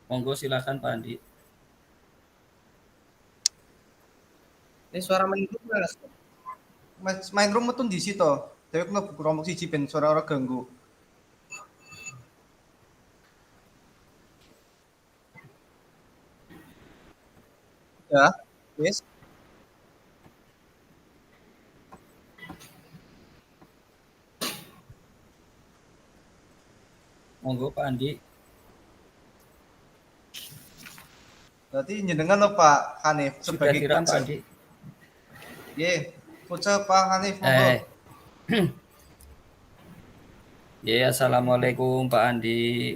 Monggo silakan Pak Andi. Ini suara main room mas. Main room metun di situ. Tapi aku kelompok siji ben suara orang ganggu. Ya, yes. Monggo Pak Andi. Berarti jenengan lo Pak Hanif Sudah sebagai direkam Pak coach. Andi. Ye, coach Pak Hanif monggo. Ya, assalamualaikum Pak Andi.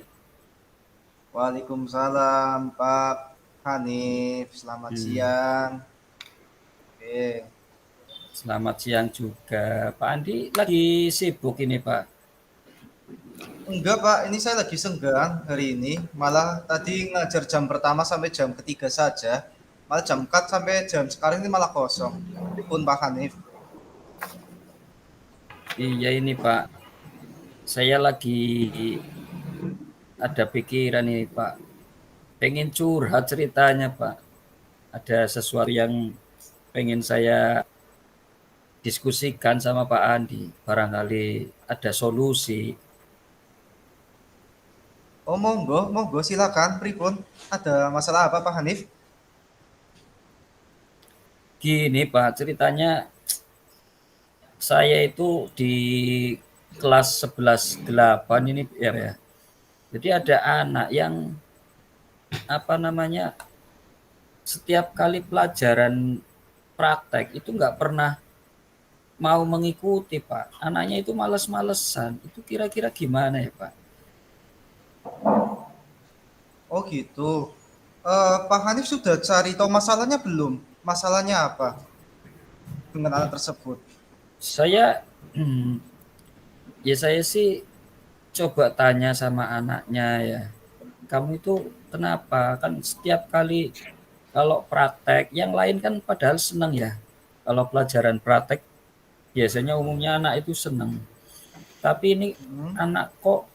Waalaikumsalam Pak Hanif. Selamat siang. Oke. Selamat siang juga. Pak Andi lagi sibuk ini Pak. Enggak Pak, ini saya lagi senggang hari ini. Malah tadi ngajar jam pertama sampai jam ketiga saja. Malah jam 4 sampai jam sekarang ini malah kosong. Pun Pak Hanif. Iya ini Pak. Saya lagi ada pikiran ini Pak. Pengen curhat ceritanya Pak. Ada sesuatu yang pengen saya diskusikan sama Pak Andi. Barangkali ada solusi. Oh monggo, monggo silakan. Pripun? Ada masalah apa Pak Hanif? Gini Pak, ceritanya saya itu di kelas 11/8 ini ya. Jadi ada anak yang setiap kali pelajaran praktek itu nggak pernah mau mengikuti Pak. Anaknya itu males-malesan. Itu kira-kira gimana ya Pak? Oh gitu. Pak Hanif sudah cari tahu masalahnya belum? Masalahnya apa dengan anak tersebut? Saya saya sih coba tanya sama anaknya ya. Kamu itu kenapa? Kan setiap kali kalau praktek, yang lain kan padahal senang ya. Kalau pelajaran praktek biasanya umumnya anak itu senang. Tapi ini anak kok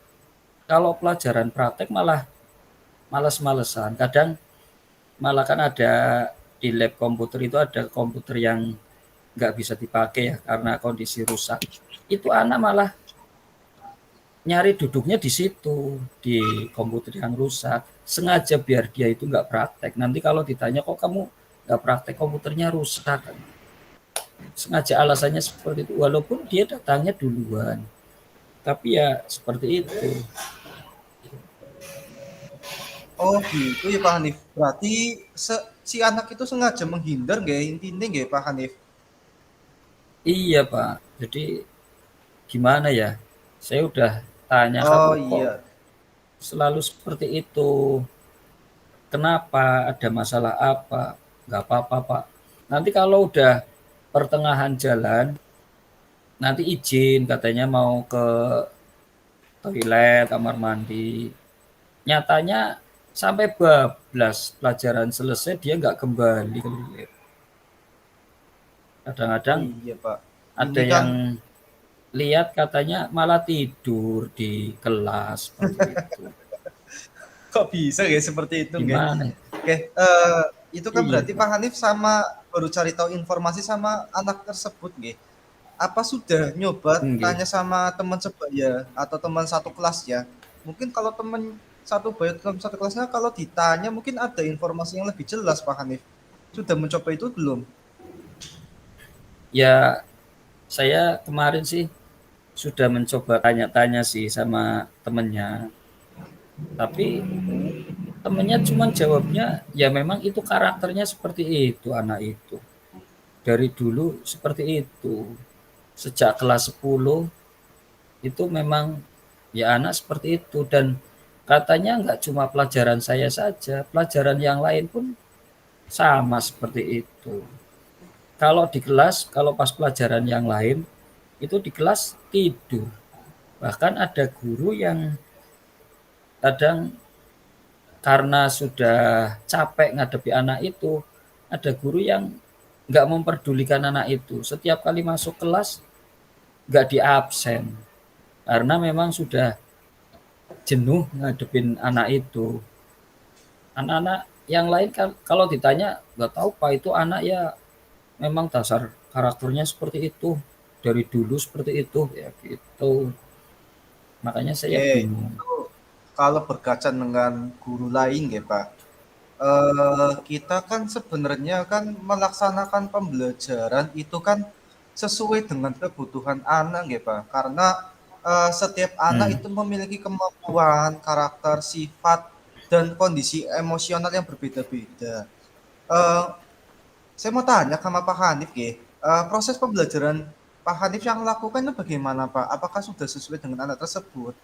kalau pelajaran praktek malah males-malesan. Kadang malah kan ada di lab komputer itu ada komputer yang nggak bisa dipakai ya karena kondisi rusak. Itu anak malah nyari duduknya di situ, di komputer yang rusak. Sengaja biar dia itu nggak praktek. Nanti kalau ditanya kok kamu nggak praktek komputernya rusak. Sengaja alasannya seperti itu. Walaupun dia datangnya duluan. Tapi ya seperti itu. Oh gitu ya Pak Hanif. Berarti si anak itu sengaja menghindar nggak intinya nggak Pak Hanif? Iya Pak. Jadi gimana ya? Saya udah tanya kamu Oh kok iya. selalu seperti itu. Kenapa? Ada masalah apa? Nggak apa-apa Pak. Nanti kalau udah pertengahan jalan, nanti izin katanya mau ke toilet, kamar mandi. Nyatanya sampai bablas pelajaran selesai dia nggak kembali ke toilet. Oh Kadang-kadang iya Pak. ada Ini kan yang lihat katanya malah tidur di kelas seperti itu. kok bisa ya seperti itu nggak? Gimana? Oke, itu kan Iya berarti Pak. Pak Hanif sama baru cari tahu informasi sama anak tersebut nggih. Apa sudah nyoba Nggih. tanya sama teman sebaya atau teman satu kelas ya? Mungkin kalau teman satu bayat dalam satu kelasnya kalau ditanya mungkin ada informasi yang lebih jelas Pak Hanif. Sudah mencoba itu belum? Ya saya kemarin sih sudah mencoba tanya-tanya sih sama temennya. Tapi temennya cuma jawabnya ya memang itu karakternya seperti itu anak itu. Dari dulu seperti itu. Sejak kelas 10 itu memang ya anak seperti itu dan katanya nggak cuma pelajaran saya saja, pelajaran yang lain pun sama seperti itu. Kalau di kelas, kalau pas pelajaran yang lain, itu di kelas tidur. Bahkan ada guru yang kadang karena sudah capek ngadepi anak itu, ada guru yang nggak memperdulikan anak itu. Setiap kali masuk kelas nggak diabsen karena memang sudah jenuh ngadepin anak itu. Anak-anak yang lain kan kalau ditanya nggak tahu Pak, itu anak ya memang dasar karakternya seperti itu, dari dulu seperti itu, ya gitu. Makanya saya Oke, bingung. itu kalau berkaca dengan guru lain ya Pak, kita kan sebenarnya kan melaksanakan pembelajaran itu kan sesuai dengan kebutuhan anak ya Pak, karena setiap anak Hmm, itu memiliki kemampuan, karakter, sifat, dan kondisi emosional yang berbeda-beda. Eh, saya mau tanya sama Pak Hanif ya, proses pembelajaran Pak Hanif yang lakukan itu bagaimana Pak? Apakah sudah sesuai dengan anak tersebut?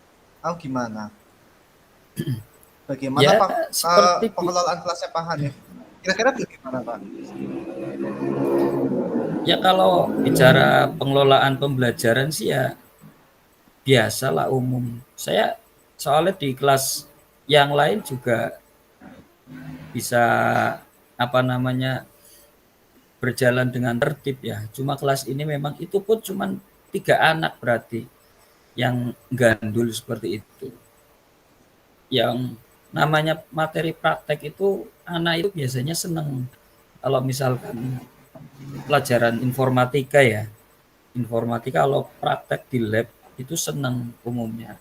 Atau gimana? Bagaimana ya Pak seperti pengelolaan kelasnya Pak Hanif? Kira-kira bagaimana Pak? ya kalau bicara pengelolaan pembelajaran sih ya biasalah umum. Saya soalnya di kelas yang lain juga bisa apa namanya berjalan dengan tertib ya. Cuma kelas ini memang itu pun cuma 3 anak berarti yang gandul seperti itu. Yang namanya materi praktek itu anak itu biasanya seneng kalau misalkan pelajaran informatika ya. Informatika kalau praktek di lab itu seneng umumnya.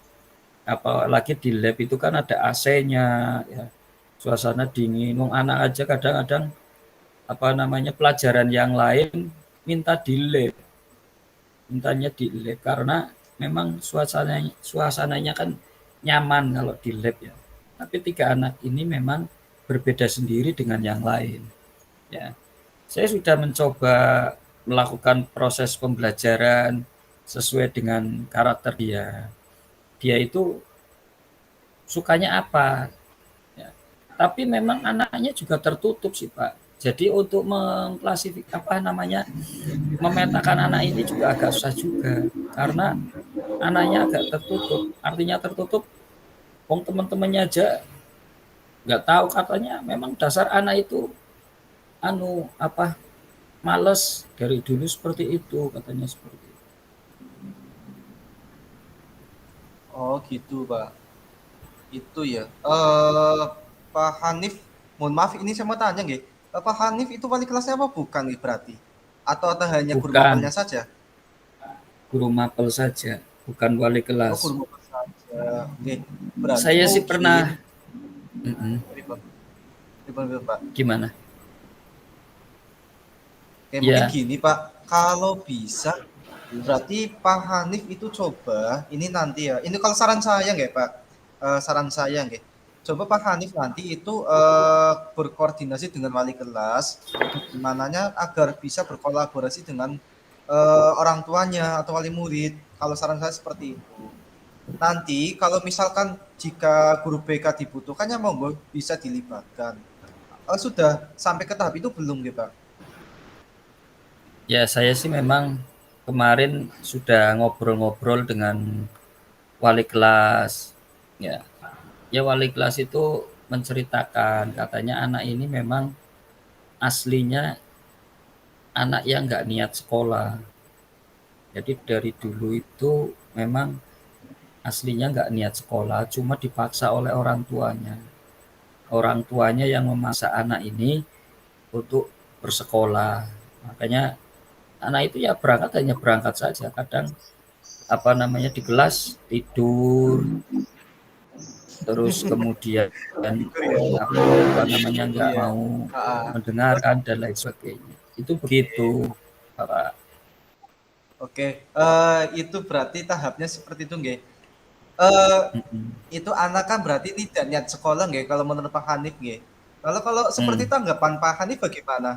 Apalagi di lab itu kan ada AC-nya ya. Suasana dingin. Wong anak aja kadang-kadang apa namanya pelajaran yang lain minta di lab, mintanya di lab karena memang suasananya kan nyaman kalau di lab ya. Tapi 3 anak ini memang berbeda sendiri dengan yang lain ya. Saya sudah mencoba melakukan proses pembelajaran sesuai dengan karakter dia. Dia itu sukanya apa ya. Tapi memang anaknya juga tertutup sih Pak. Jadi untuk mengklasifikasi apa namanya memetakan anak ini juga agak susah juga karena anaknya agak tertutup. Artinya tertutup, wong teman-temannya aja nggak tahu katanya memang dasar anak itu anu apa males dari dulu seperti itu katanya seperti itu. Oh gitu Pak. Itu ya. Pak Hanif, mohon maaf ini saya mau tanya nggih. Pak Hanif itu wali kelasnya apa bukan nih berarti? Atau hanya guru mapelnya Bukan saja? guru mapel saja, bukan wali Oh kelas. guru mapel saja. Oke. Berarti Saya sih mungkin pernah Pak. gimana? Oke, mungkin Ya, gini Pak, kalau bisa berarti Pak Hanif itu coba ini nanti ya. Ini kalau saran saya nggak Pak? Saran saya nggak. Coba Pak Hanif nanti itu berkoordinasi dengan wali kelas, bagaimananya agar bisa berkolaborasi dengan orang tuanya atau wali murid. Kalau saran saya seperti itu. Nanti kalau misalkan jika guru BK dibutuhkannya monggo bisa dilibatkan. Sudah sampai ke tahap itu belum ya Pak? ya saya sih memang kemarin sudah ngobrol-ngobrol dengan wali kelas. Ya, ya wali kelas itu menceritakan katanya anak ini memang aslinya anak yang nggak niat sekolah. Jadi dari dulu itu memang aslinya nggak niat sekolah, cuma dipaksa oleh orang tuanya. Orang tuanya yang memaksa anak ini untuk bersekolah. Makanya anak itu ya berangkat hanya berangkat saja. Kadang apa namanya di kelas tidur, terus kemudian Tidur ya? apa namanya nggak Iya. mau Ah, mendengarkan dan lain sebagainya. Itu begitu, Pak. oke. Itu berarti tahapnya seperti itu nggih. Eh, Mm-mm. itu anak kan berarti tidak niat sekolah nggih kalau menurut Pak Hanif nggih. Kalau kalau seperti Hmm. itu tanggapan Pak Hanif bagaimana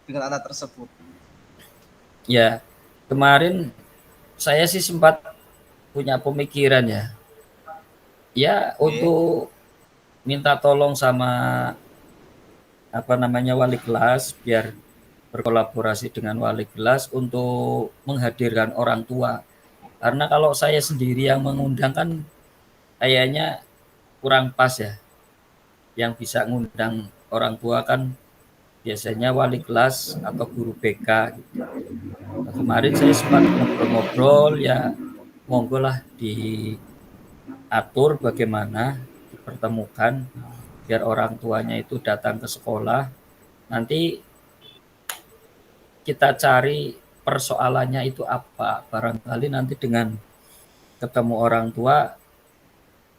dengan anak tersebut? Ya, kemarin saya sih sempat punya pemikiran ya. Ya, Oke. untuk minta tolong sama apa namanya wali kelas biar berkolaborasi dengan wali kelas untuk menghadirkan orang tua. Karena kalau saya sendiri yang mengundang kan kayaknya kurang pas ya. Yang bisa ngundang orang tua kan biasanya wali kelas atau guru BK gitu. Nah, kemarin saya sempat ngobrol-ngobrol ya monggo lah diatur bagaimana dipertemukan biar orang tuanya itu datang ke sekolah. Nanti kita cari persoalannya itu apa. Barangkali nanti dengan ketemu orang tua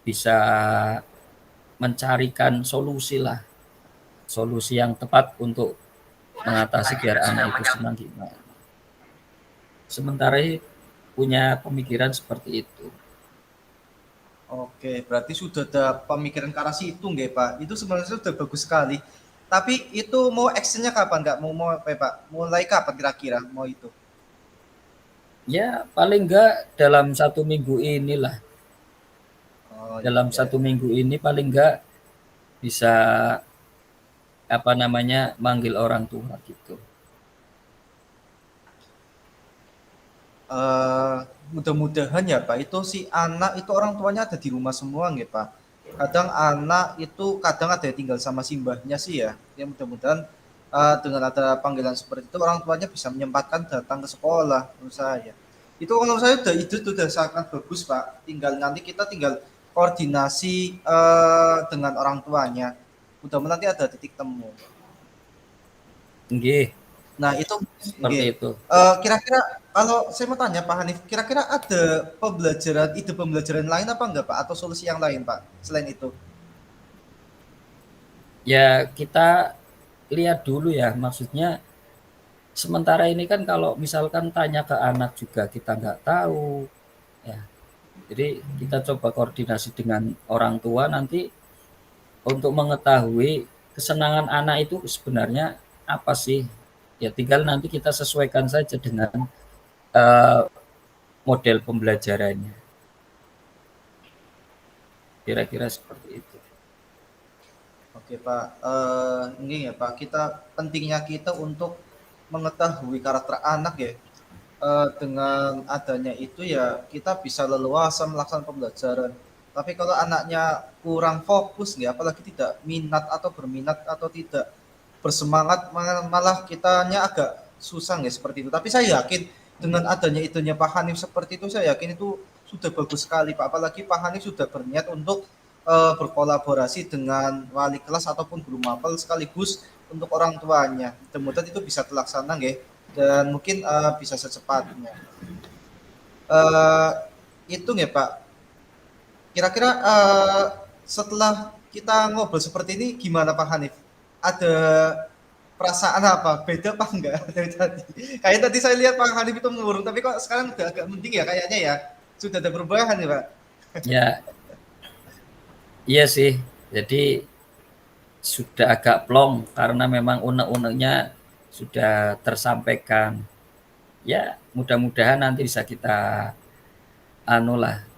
bisa mencarikan solusi lah, solusi yang tepat untuk mengatasi biar anak itu senang gimana. Sementara punya pemikiran seperti itu. Oke, berarti sudah ada pemikiran ke arah situ nggak Pak? Itu sebenarnya sudah bagus sekali. Tapi itu mau actionnya kapan nggak? Mau apa ya, Pak? Mulai kapan kira-kira mau itu? Ya paling enggak dalam 1 minggu inilah. Oh Dalam iya. 1 minggu ini paling enggak bisa apa namanya manggil orang tua gitu. Eh, mudah-mudahan ya Pak, itu si anak itu orang tuanya ada di rumah semua nggak Pak? Kadang anak itu kadang ada yang tinggal sama simbahnya sih ya. Ya mudah-mudahan dengan ada panggilan seperti itu orang tuanya bisa menyempatkan datang ke sekolah menurut saya. Itu kalau saya udah itu udah sangat bagus Pak. Tinggal nanti kita tinggal koordinasi dengan orang tuanya. Mudah-mudahan nanti ada titik temu. Nggih, Nah itu seperti nggih. itu. Kira-kira kalau saya mau tanya Pak Hanif, kira-kira ada ide pembelajaran lain apa enggak Pak? Atau solusi yang lain Pak selain itu? Ya kita lihat dulu ya, maksudnya sementara ini kan kalau misalkan tanya ke anak juga kita nggak tahu, ya. Jadi kita coba koordinasi dengan orang tua nanti untuk mengetahui kesenangan anak itu sebenarnya apa sih. Ya tinggal nanti kita sesuaikan saja dengan uh, model pembelajarannya. Kira-kira seperti itu. Oke Pak, ini ya Pak, pentingnya kita untuk mengetahui karakter anak ya. Dengan adanya itu ya kita bisa leluasa melaksanakan pembelajaran. Tapi kalau anaknya kurang fokus nggak, apalagi tidak minat atau berminat atau tidak bersemangat, malah kitanya agak susah nggak seperti itu. Tapi saya yakin dengan adanya itunya Pak Hanif seperti itu, saya yakin itu sudah bagus sekali Pak. Apalagi Pak Hanif sudah berniat untuk berkolaborasi dengan wali kelas ataupun guru mapel sekaligus untuk orang tuanya. Mudah-mudahan itu bisa terlaksana nggih dan mungkin bisa secepatnya. Eh, itu nggih Pak. Kira-kira setelah kita ngobrol seperti ini gimana Pak Hanif? Ada perasaan apa? Beda apa enggak dari tadi? Kayak tadi saya lihat Pak Hanif itu murung, tapi kok sekarang udah agak mending ya kayaknya ya. Sudah ada perubahan ya Pak. Ya, iya sih. Jadi sudah agak plong karena memang unek-uneknya sudah tersampaikan. Ya, mudah-mudahan nanti bisa kita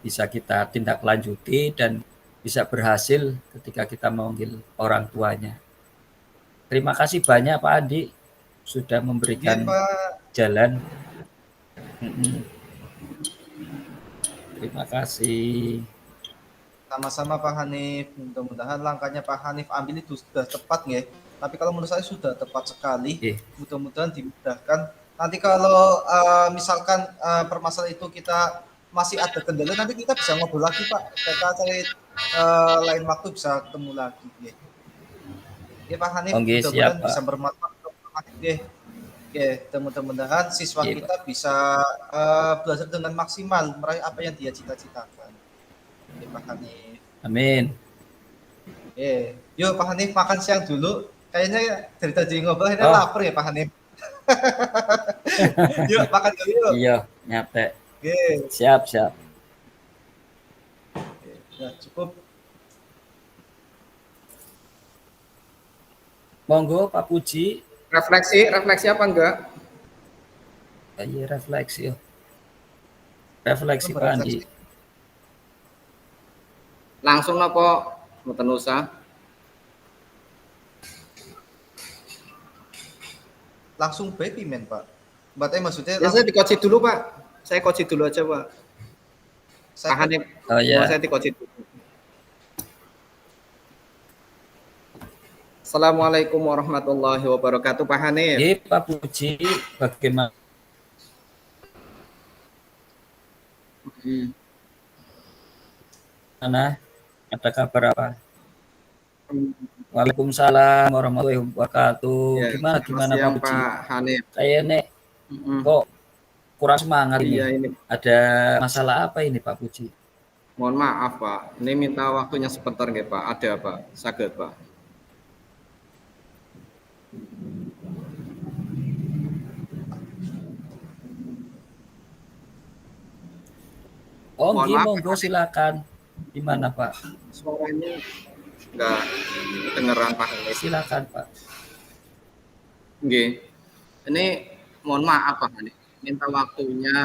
bisa kita tindak lanjuti dan bisa berhasil ketika kita memanggil orang tuanya. Terima kasih banyak Pak Andi sudah Iya memberikan Pak. jalan. Terima kasih. Sama-sama Pak Hanif. Mudah-mudahan langkahnya Pak Hanif ambil itu sudah tepat nggih. Tapi kalau menurut saya sudah tepat sekali. Eh, Mudah-mudahan dimudahkan. Nanti kalau misalkan permasalahan itu kita masih ada kendala, nanti kita bisa ngobrol lagi Pak. Kita cari lain waktu bisa ketemu lagi. Nggih. Ya Pak Hanif, oke siap mudah-mudahan Pak. bisa bermanfaat untuk Pak Hanif. Nggih. Oke, mudah-mudahan siswa Oke, Pak. kita bisa belajar dengan maksimal meraih apa yang dia cita-citakan. Oke, Pak Hanif. Amin. Yuk Pak Hanif makan siang dulu. Kayaknya dari tadi ngobrol ini Oh, lapar ya Pak Hanif. Yuk makan dulu yuk. iya, nyate. Oke, Siap, siap. ya cukup. Monggo Pak Puji. Refleksi apa enggak? Iya, refleksi. Yo. Refleksi Pak Andi. Berefleksi. Langsung apa mboten usah? Langsung baby men Pak. Berarti maksudnya Ya saya dikoci dulu Pak. Saya koci dulu aja Pak. saya Pak Hanif, Oh mau ya. saya dikoci dulu. Assalamualaikum warahmatullahi wabarakatuh Pak Hanif. Pak Puji, bagaimana? Ada kabar apa? Waalaikumsalam warahmatullahi wabarakatuh. Ya, Gimana selamat gimana Pak siang Puji? Pak Hanif. Saya nek Mm-mm. kok kurang semangat ini. Iya ini, Ada masalah apa ini Pak Puji? mohon maaf Pak. Ini minta waktunya sebentar nggih Pak. Ada Pak, saged Pak. Oh, Mohon nggih, maaf Pak monggo Hanif, silakan. Gimana Pak? suaranya nggak kedengeran Pak Hanif. Silakan Pak. Nggih. Ini mohon maaf Pak Hanif. Minta waktunya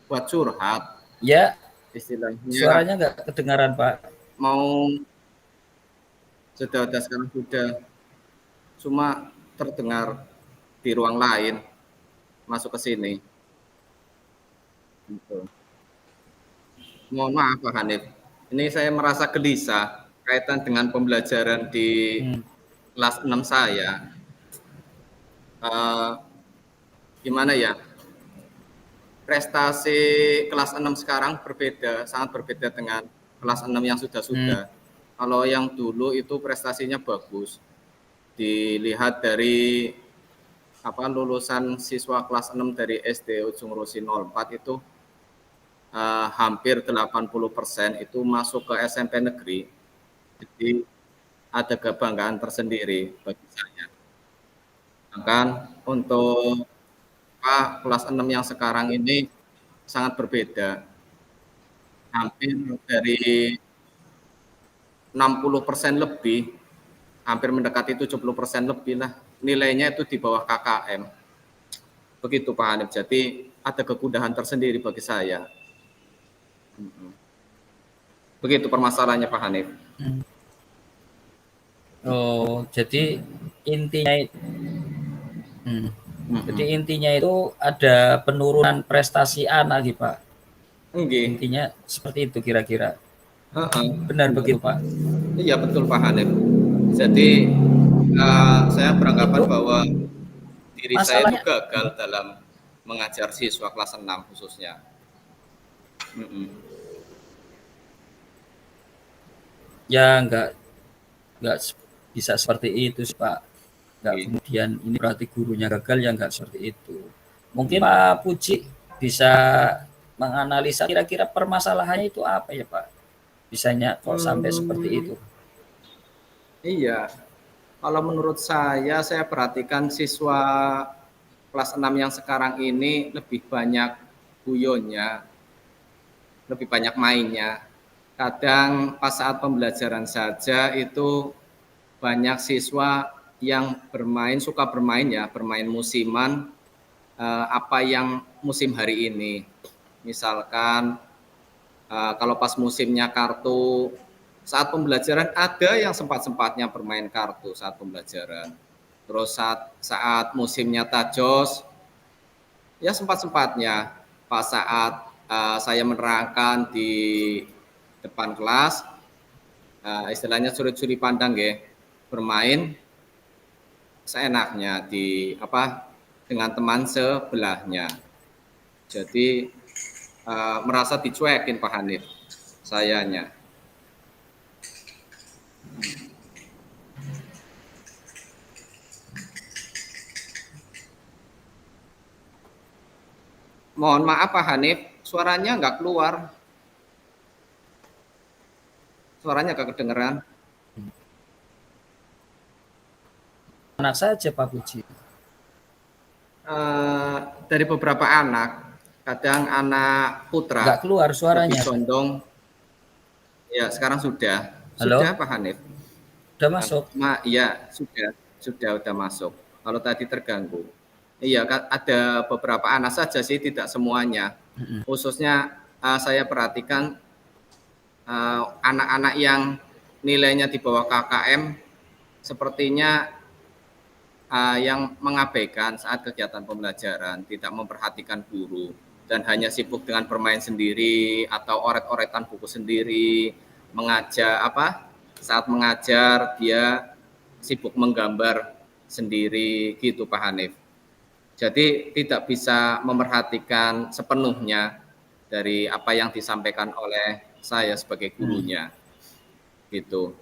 buat curhat. Ya, Istilahnya suaranya nggak kedengaran Pak. mau sudah sekarang sudah cuma terdengar di ruang lain masuk ke sini. Gitu. Mohon maaf Pak Hanif. Ini saya merasa gelisah kaitan dengan pembelajaran di Hmm. kelas 6 saya. Eh, Gimana ya? Prestasi kelas 6 sekarang berbeda, sangat berbeda dengan kelas 6 yang sudah-sudah. Kalau yang dulu itu prestasinya bagus. Dilihat dari lulusan siswa kelas 6 dari SD Ujung Rusi 04 itu hampir 80% itu masuk ke SMP negeri. Jadi ada kebanggaan tersendiri bagi saya. Bahkan untuk kelas 6 yang sekarang ini sangat berbeda. Hampir dari 60% lebih, hampir mendekati 70% lebih lah. Nilainya itu di bawah KKM. Begitu Pak Hanif. Jadi ada kegundahan tersendiri bagi saya. Begitu permasalahannya Pak Hanif. Oh, jadi intinya jadi intinya itu ada penurunan prestasi anak gitu Pak. Nggih. Intinya seperti itu kira-kira. Heeh. Benar begitu Pak. Iya betul Pak Hanif. Jadi saya beranggapan Itu bahwa diri saya itu masalahnya gagal dalam mengajar siswa kelas 6 khususnya. ya nggak bisa seperti itu sih, Pak. Nggak Oke. kemudian ini berarti gurunya gagal, ya nggak seperti itu. Mungkin Pak Puji bisa menganalisa kira-kira permasalahannya itu apa ya Pak? Bisanya kok sampai seperti itu? Iya, kalau menurut saya perhatikan siswa kelas 6 yang sekarang ini lebih banyak guyonnya, lebih banyak mainnya. Kadang pas saat pembelajaran saja itu banyak siswa yang suka bermain ya, bermain musiman, apa yang musim hari ini. Misalkan kalau pas musimnya kartu, saat pembelajaran ada yang sempat-sempatnya bermain kartu saat pembelajaran. Terus saat musimnya tajos, ya sempat-sempatnya. Pas saat saya menerangkan di depan kelas, istilahnya suri-suri pandang ya, bermain seenaknya dengan teman sebelahnya. Jadi merasa dicuekin Pak Hanif sayanya. Mohon maaf Pak Hanif, suaranya nggak keluar. Suaranya nggak kedengeran. Anak saja Pak Puji. Dari beberapa anak, kadang anak putra Nggak keluar suaranya. lebih condong. Ya sekarang sudah. Halo? Sudah Pak Hanif. Udah masuk? Iya sudah masuk. Kalau tadi terganggu. Iya, ada beberapa anak saja sih, tidak semuanya. Khususnya saya perhatikan anak-anak yang nilainya di bawah KKM sepertinya yang mengabaikan saat kegiatan pembelajaran, tidak memperhatikan guru, dan hanya sibuk dengan bermain sendiri atau oret-oretan buku sendiri, saat mengajar dia sibuk menggambar sendiri gitu Pak Hanif. Jadi tidak bisa memperhatikan sepenuhnya dari apa yang disampaikan oleh saya sebagai gurunya. Gitu.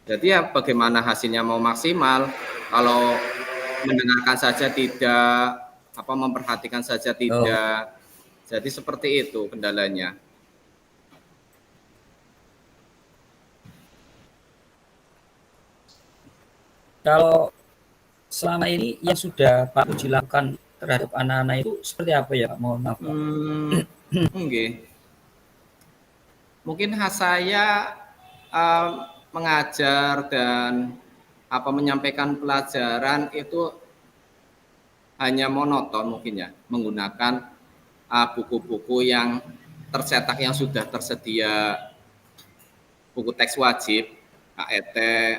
Jadi ya bagaimana hasilnya mau maksimal, kalau mendengarkan saja tidak, memperhatikan saja Oh, tidak. Jadi seperti itu kendalanya. kalau selama ini yang sudah Pak Puji lakukan terhadap anak-anak itu seperti apa ya Pak? Mohon maaf Pak. Nggih. Mungkin khas saya mengajar dan menyampaikan pelajaran itu hanya monoton mungkin ya, menggunakan buku-buku yang tercetak yang sudah tersedia, buku teks wajib, KET,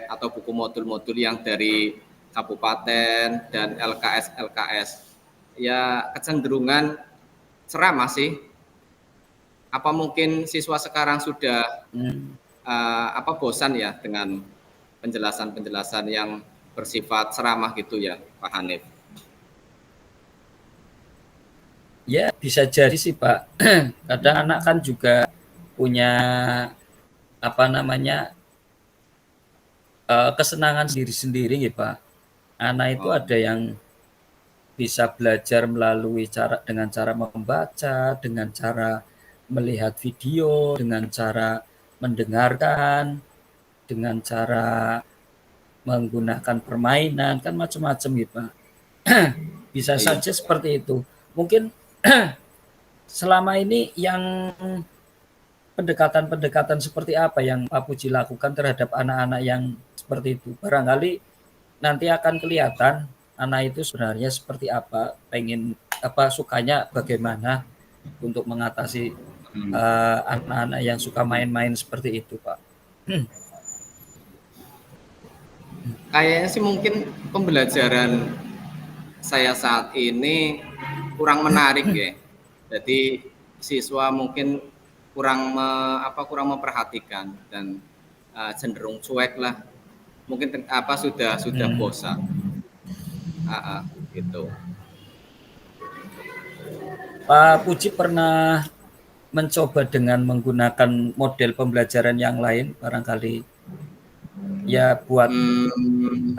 atau buku modul-modul yang dari kabupaten dan LKS. Ya kecenderungan ceramah sih. Apa mungkin siswa sekarang sudah Hmm. bosan ya dengan penjelasan-penjelasan yang bersifat ceramah gitu ya, Pak Hanif? Ya bisa jadi sih Pak. Kadang anak kan juga punya apa namanya kesenangan sendiri-sendiri ya Pak. Anak itu Oh, ada yang bisa belajar melalui dengan cara membaca, dengan cara melihat video, dengan cara mendengarkan, dengan cara menggunakan permainan, kan macam-macam gitu Pak. Bisa iya. saja seperti itu. Mungkin selama ini yang pendekatan-pendekatan seperti apa yang Pak Puji lakukan terhadap anak-anak yang seperti itu? Barangkali nanti akan kelihatan anak itu sebenarnya seperti apa, pengen sukanya bagaimana untuk mengatasi Hmm. anak-anak yang suka main-main seperti itu, Pak. Kayaknya sih mungkin pembelajaran saya saat ini kurang menarik ya. Jadi siswa mungkin kurang memperhatikan dan cenderung cuek lah. Mungkin sudah Hmm. bosan. Gitu. Pak Puji pernah mencoba dengan menggunakan model pembelajaran yang lain, barangkali ya buat Hmm,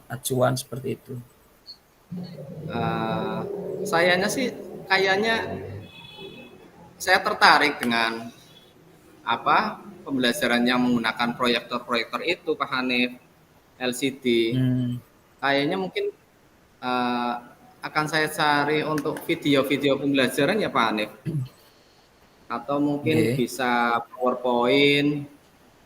acuan seperti itu. eh, sayanya sih kayaknya saya tertarik dengan pembelajaran yang menggunakan proyektor-proyektor itu, Pak Hanif, LCD. Hmm. Kayaknya mungkin eh, akan saya cari untuk video-video pembelajaran ya Pak Hanif, atau mungkin Okay. bisa PowerPoint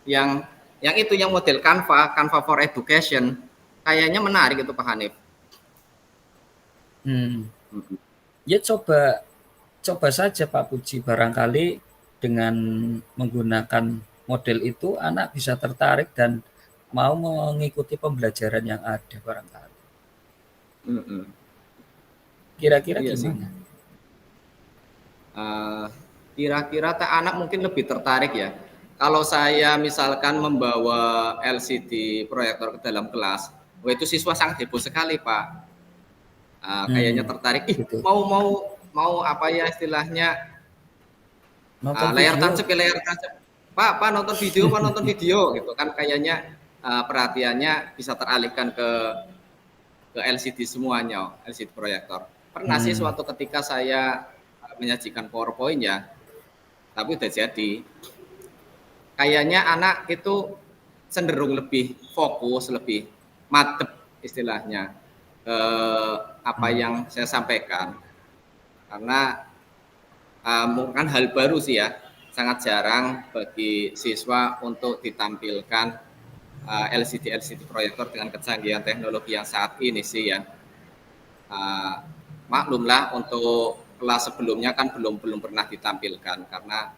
yang yang model Canva for Education. Kayaknya menarik itu Pak Hanif. Hmm. Mhm. Ya coba saja Pak Puji, barangkali dengan menggunakan model itu anak bisa tertarik dan mau mengikuti pembelajaran yang ada barangkali. Mhm. Kira-kira Iya sih. gimana? Eh, Kira-kira anak mungkin lebih tertarik ya. Kalau saya misalkan membawa LCD proyektor ke dalam kelas, wah itu siswa sangat heboh sekali Pak. Kayaknya Hmm. tertarik. Gitu. Mau apa ya istilahnya, Nonton layar video. tancap ya layar tancap. Pak nonton video gitu kan, kayaknya perhatiannya bisa teralihkan ke LCD semuanya, LCD proyektor. Pernah sih Hmm. suatu ketika saya menyajikan PowerPoint ya, tapi udah jadi. Kayaknya anak itu cenderung lebih fokus, lebih madep istilahnya ke apa Hmm. yang saya sampaikan. Karena bukan hal baru sih ya, sangat jarang bagi siswa untuk ditampilkan LCD proyektor dengan kecanggihan teknologi yang saat ini sih ya. Maklumlah untuk kelas sebelumnya kan belum pernah ditampilkan karena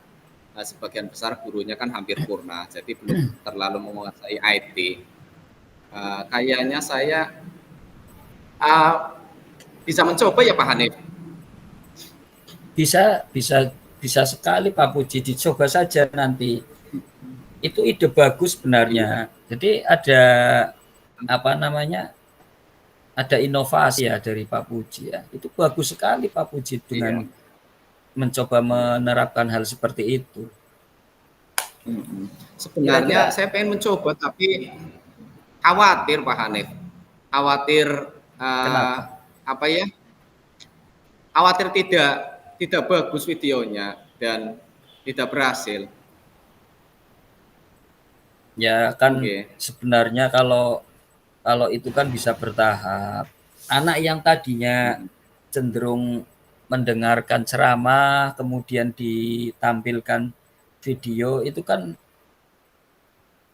sebagian besar gurunya kan hampir purna, jadi belum terlalu menguasai IT. Kayaknya saya uh, bisa mencoba ya Pak Hanif. Bisa bisa bisa sekali Pak Puji, dicoba saja nanti. Itu ide bagus Iya, sebenarnya. Jadi apa namanya? Ada inovasi ya dari Pak Puji ya. Itu bagus sekali Pak Puji dengan iya, mencoba iya. menerapkan hal seperti itu. Sebenarnya Kira-kira saya pengen mencoba, tapi khawatir Pak Hanif. Khawatir eh, kenapa? apa ya? Khawatir tidak bagus videonya dan tidak berhasil. Ya kan Oke. sebenarnya kalau kalau itu kan bisa bertahap. Anak yang tadinya cenderung mendengarkan ceramah kemudian ditampilkan video itu kan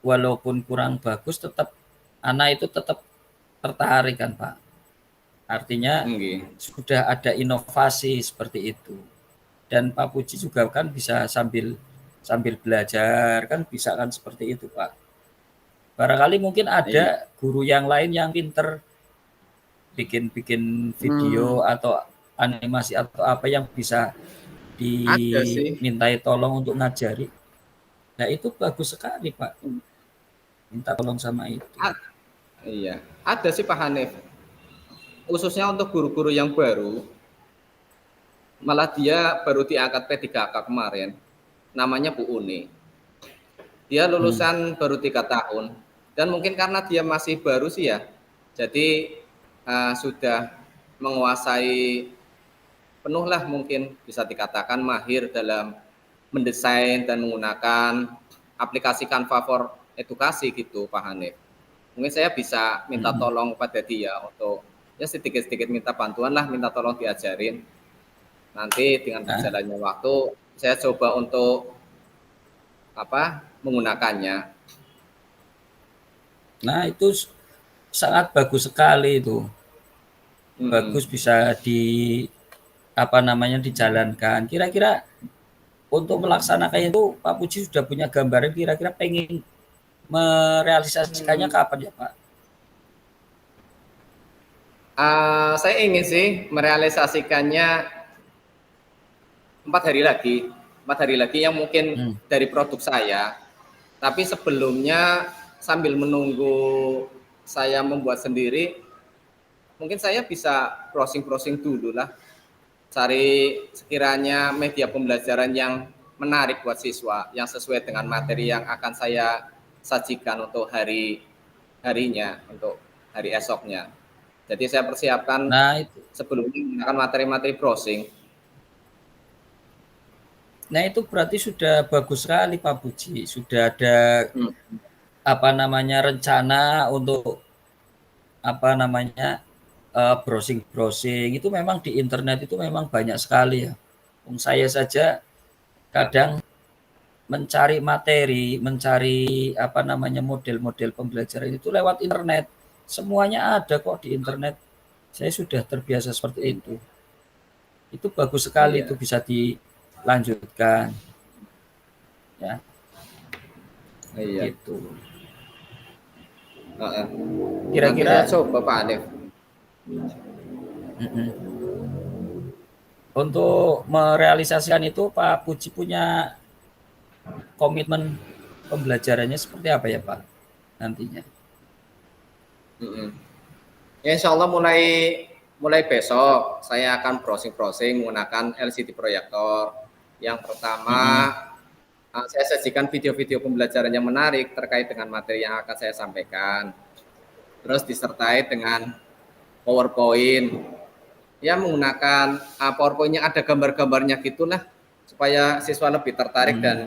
walaupun kurang bagus tetap anak itu tetap tertarik kan Pak. Artinya Oke. sudah ada inovasi seperti itu. Dan Pak Puji juga kan bisa sambil sambil belajar kan bisa kan seperti itu Pak. Barangkali mungkin Iya. ada guru yang lain yang pinter bikin-bikin Hmm, video atau animasi atau apa yang bisa ada sih. dimintai tolong untuk ngajari. Nah itu bagus sekali Pak, minta tolong sama itu. A- iya, ada sih Pak Hanif. Khususnya untuk guru-guru yang baru, malah dia baru diangkat P3K kemarin. Namanya Bu Uni. Dia Hmm. lulusan baru 3 tahun, dan mungkin karena dia masih baru sih ya, jadi sudah menguasai penuh lah, mungkin bisa dikatakan mahir dalam mendesain dan menggunakan aplikasi Canva for edukasi gitu Pak Hanif. Mungkin saya bisa minta Hmm. tolong pada dia untuk ya sedikit-sedikit minta bantuan lah, minta tolong diajarin. Nanti dengan Nah, berjalannya waktu saya coba untuk menggunakannya. nah itu sangat bagus sekali itu. Mm-mm. Bagus bisa di apa namanya dijalankan. Kira-kira untuk melaksanakannya itu Pak Puji sudah punya gambaran kira-kira pengen merealisasikannya kapan ya Pak? Saya ingin sih merealisasikannya 4 hari lagi, 4 hari lagi yang mungkin Hmm. dari produk saya. Tapi sebelumnya sambil menunggu saya membuat sendiri, mungkin saya bisa browsing-browsing dulu lah, cari sekiranya media pembelajaran yang menarik buat siswa, yang sesuai dengan materi yang akan saya sajikan untuk harinya, untuk hari esoknya. Jadi saya persiapkan Nah itu, sebelumnya menggunakan materi-materi browsing. nah itu berarti sudah bagus sekali Pak Puji. Sudah ada Hmm. apa namanya rencana untuk apa namanya browsing-browsing itu memang di internet itu memang banyak sekali ya. Saya saja kadang mencari materi, mencari apa namanya model-model pembelajaran itu lewat internet. Semuanya ada kok di internet. Saya sudah terbiasa seperti itu. Itu bagus sekali itu Iya, bisa dilanjutkan ya iya. gitu. Nanti saya Kira-kira coba Pak Alif. untuk merealisasikan itu Pak Puji punya komitmen pembelajarannya seperti apa ya Pak nantinya? Ya, insya Allah mulai besok saya akan browsing-browsing menggunakan LCD proyektor. Yang pertama, Mm-mm. saya sajikan video-video pembelajaran yang menarik terkait dengan materi yang akan saya sampaikan. Terus disertai dengan PowerPoint. Ya, menggunakan PowerPoint yang ada gambar-gambarnya gitulah, supaya siswa lebih tertarik Mm. dan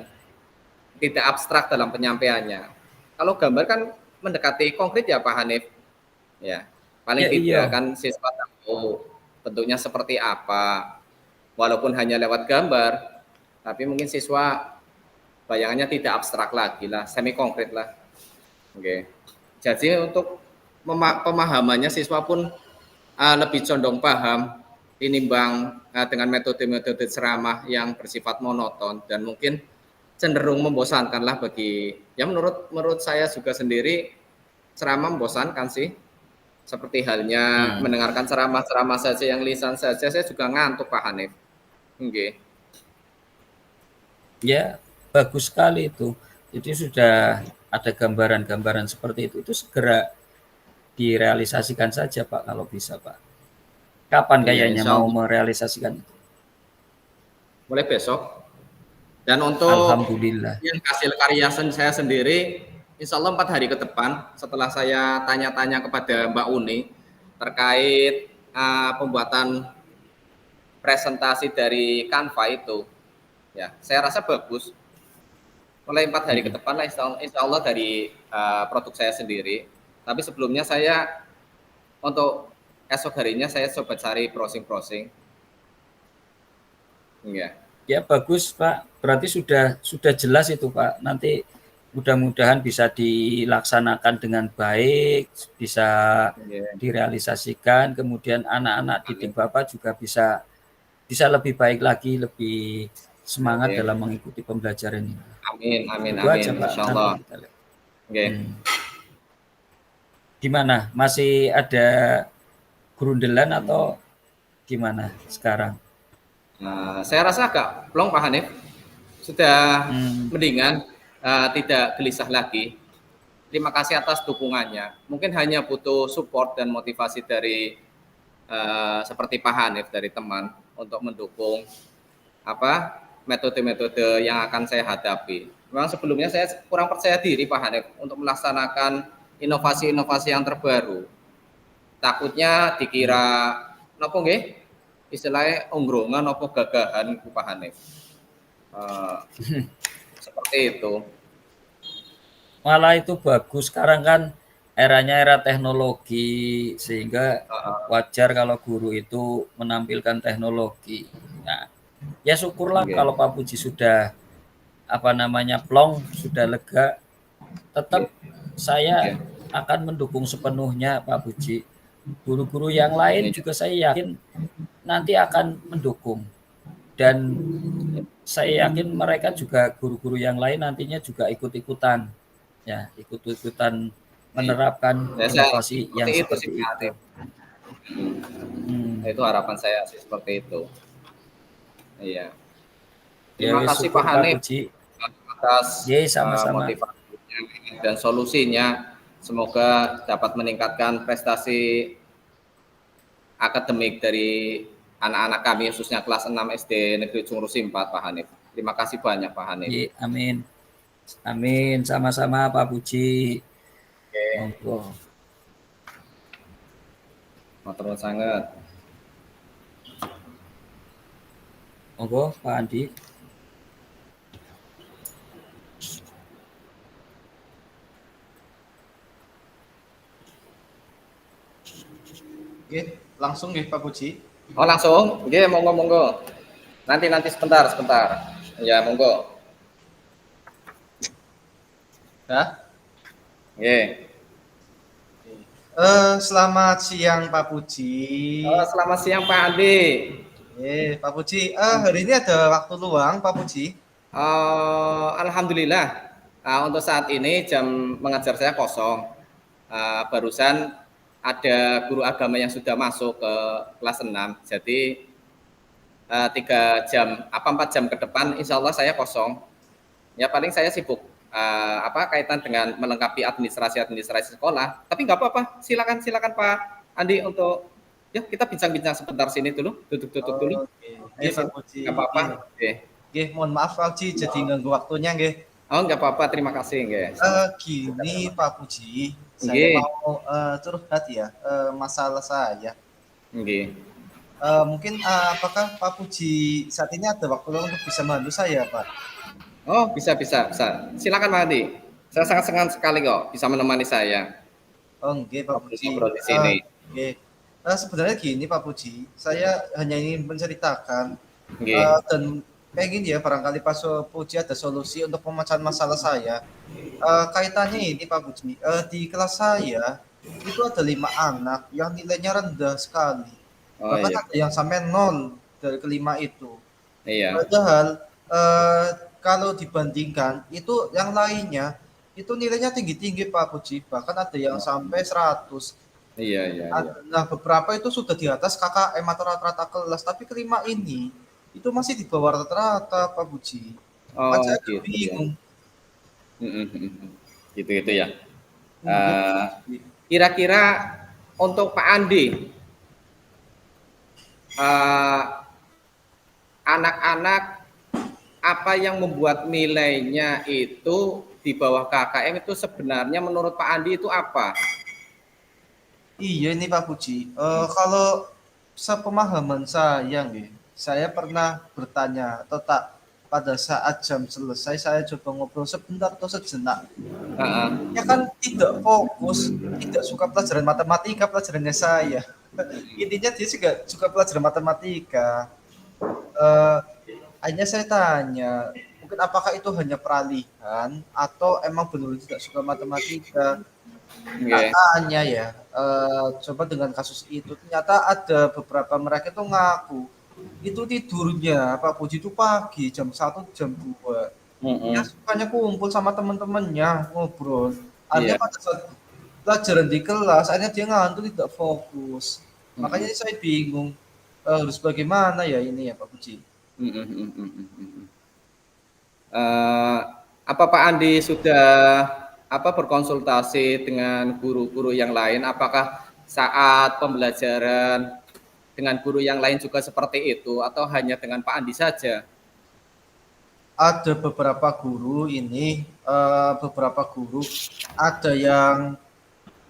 tidak abstrak dalam penyampaiannya. Kalau gambar kan mendekati konkret ya Pak Hanif. Ya, paling Ya tidak iya. kan siswa tahu bentuknya seperti apa, walaupun hanya lewat gambar, tapi mungkin siswa bayangannya tidak abstrak lagi lah, semi konkret lah. Oke. Jadi untuk pemahamannya siswa pun lebih condong paham tinimbang dengan metode-metode ceramah yang bersifat monoton dan mungkin cenderung membosankan lah bagi ya menurut saya juga sendiri ceramah membosankan sih, seperti halnya Hmm. mendengarkan ceramah-ceramah saja yang lisan saja saya juga ngantuk Pak Hanif. Oke. Ya bagus sekali itu. Jadi sudah ada gambaran-gambaran seperti itu segera direalisasikan saja Pak kalau bisa Pak. Kapan Iya, kayaknya insya mau Allah merealisasikan itu? mulai besok. Dan untuk Alhamdulillah. yang hasil karya saya sendiri, insya Allah 4 hari ke depan, setelah saya tanya-tanya kepada Mbak Uni terkait pembuatan presentasi dari Canva itu, ya saya rasa bagus. Mulai 4 hari ke depan lah, insya Allah dari produk saya sendiri. Tapi sebelumnya saya untuk esok harinya saya coba cari browsing. Ya. Ya bagus Pak, berarti sudah jelas itu Pak. Nanti mudah-mudahan bisa dilaksanakan dengan baik, bisa direalisasikan. Kemudian anak-anak didik Bapak juga bisa lebih baik lagi, lebih semangat dalam mengikuti pembelajaran ini. Amin. Itu aja Pak. Insyaallah. Gimana? Masih ada gerundelan atau gimana sekarang? Saya rasa agak plong Pak Hanif, sudah mendingan, tidak gelisah lagi. Terima kasih atas dukungannya. Mungkin hanya butuh support dan motivasi dari seperti Pak Hanif, dari teman untuk mendukung metode-metode yang akan saya hadapi. Memang sebelumnya saya kurang percaya diri Pak Hanif untuk melaksanakan inovasi-inovasi yang terbaru. Takutnya dikira nopo nggih? Istilahnya ongrongan apa gagahan Pak Hanif. Seperti itu. Malah itu bagus, sekarang kan eranya era teknologi, sehingga wajar kalau guru itu menampilkan teknologi. Nah, ya syukurlah kalau Pak Puji sudah plong, sudah lega. Tetap saya akan mendukung sepenuhnya Pak Puji. Guru-guru yang lain juga saya yakin nanti akan mendukung, dan saya yakin mereka juga, guru-guru yang lain nantinya juga ikut-ikutan menerapkan inovasi yang seperti itu. Itu harapan saya sih seperti itu. Iya. Terima kasih Pak Hanif atas motivasinya dan solusinya. Semoga dapat meningkatkan prestasi akademik dari anak-anak kami, khususnya kelas 6 SD Negeri Cungrusi 4, Pak Hanif. Terima kasih banyak Pak Hanif. Amin, sama-sama Pak Puji. Monggo. Matur sangat. Monggo Pak Andi. Oke, langsung nggih Pak Puji. Oh langsung? Nggih, monggo. Nanti sebentar. Ya, monggo. Ya. Nggih. Selamat siang Pak Puji. Selamat siang Pak Andi. Pak Puji, hari ini ada waktu luang Pak Puji? Alhamdulillah. Untuk saat ini jam mengajar saya kosong. Barusan ada guru agama yang sudah masuk ke kelas 6. Jadi 4 jam ke depan insya Allah saya kosong. Ya paling saya sibuk kaitan dengan melengkapi administrasi sekolah. Tapi nggak apa-apa, silakan Pak Andi untuk kita bincang-bincang sebentar sini dulu, duduk dulu. Pak Puji. Nggak apa-apa. Mohon maaf Pak Puji, jadi ganggu waktunya nggih. Oh nggak apa-apa, terima kasih nggih. Gini Pak Puji, saya mau curhat ya, masalah saya. Mungkin apakah Pak Puji saat ini ada waktu untuk bisa membantu saya Pak? Oh bisa. Silakan Pak Andi. Saya sangat senang sekali kok bisa menemani saya. Oh nggih Pak Puji. Ngobrol di sini. Sebenarnya gini Pak Puji, saya hanya ingin menceritakan dan kayak gini ya, barangkali Pak Puji ada solusi untuk pemecahan masalah saya. Kaitannya ini Pak Puji, di kelas saya itu ada 5 anak yang nilainya rendah sekali. Bahkan ada yang sampai 0 dari kelima itu. Padahal kalau dibandingkan itu yang lainnya itu nilainya tinggi-tinggi Pak Puji, bahkan ada yang sampai 100. Nah beberapa itu sudah di atas KKM atau rata-rata kelas, tapi kelima ini itu masih di bawah rata-rata Pak Puji. Saya bingung. Gitu ya. Kira-kira untuk Pak Andi, apa yang membuat nilainya itu di bawah KKM itu sebenarnya menurut Pak Andi itu apa? Iya ini Pak Puji. Kalau sepemahaman saya, nggih, saya pernah bertanya atau tak pada saat jam selesai saya coba ngobrol sebentar atau sejenak. Heeh. Ya kan tidak fokus, tidak suka pelajaran matematika, pelajarannya saya. Intinya dia juga suka pelajaran matematika. Eh, Akhirnya saya tanya, mungkin apakah itu hanya peralihan atau emang benar tidak suka matematika? Tak Nggih. tanya ya, coba dengan kasus itu ternyata ada beberapa mereka itu ngaku itu tidurnya Pak Puji itu pagi jam 1 jam 2. Dia Mm-mm. sukanya kumpul sama teman-temannya ngobrol. Akhirnya Iya. pada saat pelajaran di kelas, akhirnya dia ngantuk tidak fokus. Makanya Mm-mm. saya bingung harus bagaimana ya ini ya Pak Puji. Mm-mm. Mm-mm. Eh, apa Pak Andi sudah berkonsultasi dengan guru-guru yang lain? Apakah saat pembelajaran dengan guru yang lain juga seperti itu atau hanya dengan Pak Andi saja? Ada beberapa guru ini, beberapa guru ada yang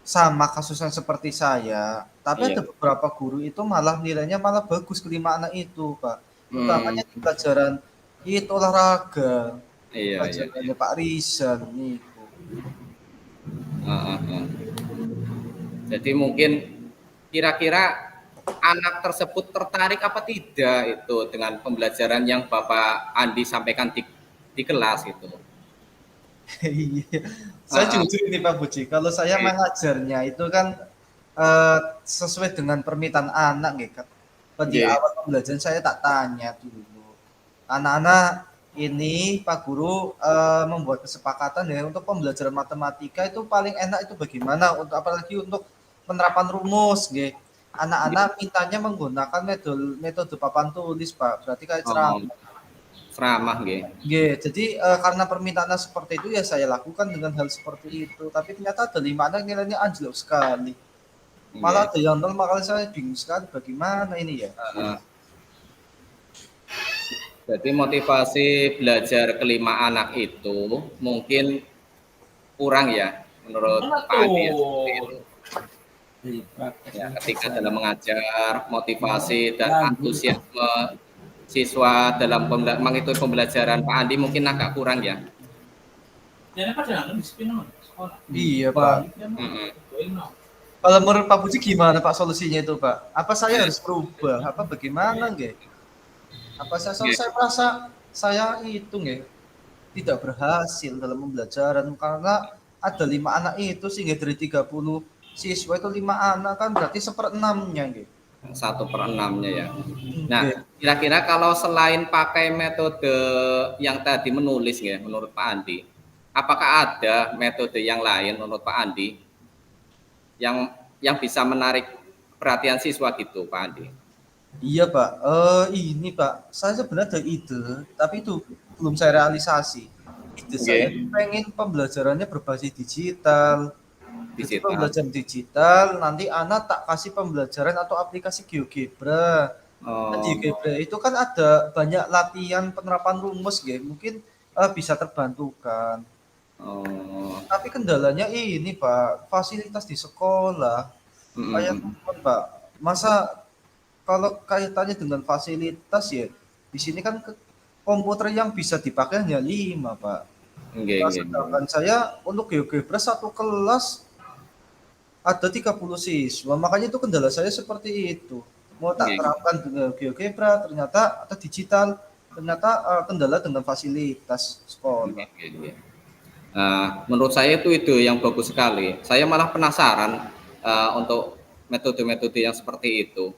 sama kasusnya seperti saya, tapi ada Iya. beberapa guru itu malah nilainya malah bagus kelima anak itu, Pak. Hmm. Utamanya di pelajaran itu olahraga, Iya, iya, iya. pelajarannya Pak Rizal itu. Ah, ah, ah. Jadi mungkin kira-kira anak tersebut tertarik apa tidak itu dengan pembelajaran yang Bapak Andi sampaikan di kelas itu. Iya. Saya Ah, ah. jujur ini Pak Puji, kalau saya Oke. mengajarnya itu kan sesuai dengan permintaan anak gitu kan. Di Oke. awal pembelajaran saya tak tanya dulu. Anak-anak ini Pak Guru membuat kesepakatan ya untuk pembelajaran matematika itu paling enak itu bagaimana untuk apalagi untuk penerapan rumus gitu. Anak-anak mintanya menggunakan metode metode papan tulis Pak. Berarti kayak Oh, ceramah. ceramah nggih. Jadi karena permintaannya seperti itu ya saya lakukan dengan hal seperti itu. Tapi ternyata ada 5 anak nilainya anjlok sekali. Malah Nggih. ada yang nol, makanya saya bingung sekali bagaimana ini ya. Heeh. Jadi motivasi belajar kelima anak itu mungkin kurang ya menurut Pak Andi ya seperti itu. Di praktek Ya, praktek ketika dalam saya. mengajar, motivasi dan Lagi. antusiasme siswa dalam mengikuti pembelajaran Pak Andi mungkin agak kurang ya. Iya Pak. Pak, Mm-mm. Kalau menurut Pak Puji gimana Pak solusinya itu Pak? Apa saya harus berubah? Apa bagaimana nggak? Apa saya merasa saya itu nggak tidak berhasil dalam pembelajaran karena ada 5 anak itu sehingga dari 30 siswa itu 5 anak kan berarti 1/6-nya nggih. 1/6-nya ya. Nah, Nggih. kira-kira kalau selain pakai metode yang tadi menulis ya, menurut Pak Andi, apakah ada metode yang lain menurut Pak Andi yang bisa menarik perhatian siswa gitu, Pak Andi? Iya Pak, ini Pak, saya sebenarnya ada ide, tapi itu belum saya realisasi. Ide saya Oke, pengen pembelajarannya berbasis digital. Jadi digital. pembelajaran digital, nanti anak tak kasih pembelajaran atau aplikasi GeoGebra. Nah, di Oh, GeoGebra itu kan ada banyak latihan penerapan rumus, ya. Mungkin bisa terbantukan. oh, Tapi kendalanya ini Pak, fasilitas di sekolah. Kayak mm-mm. Pak, masa kalau kaitannya dengan fasilitas ya, di sini kan komputer yang bisa dipakai hanya 5 Pak. Nggih, Nah, nggih. sedangkan saya untuk GeoGebra satu kelas ada 30 siswa, makanya itu kendala saya seperti itu. Mau tak Nggih, terapkan dengan GeoGebra, ternyata atau digital, ternyata kendala dengan fasilitas sekolah. nggih, nggih, nggih. Menurut saya itu yang bagus sekali. Saya malah penasaran untuk metode-metode yang seperti itu.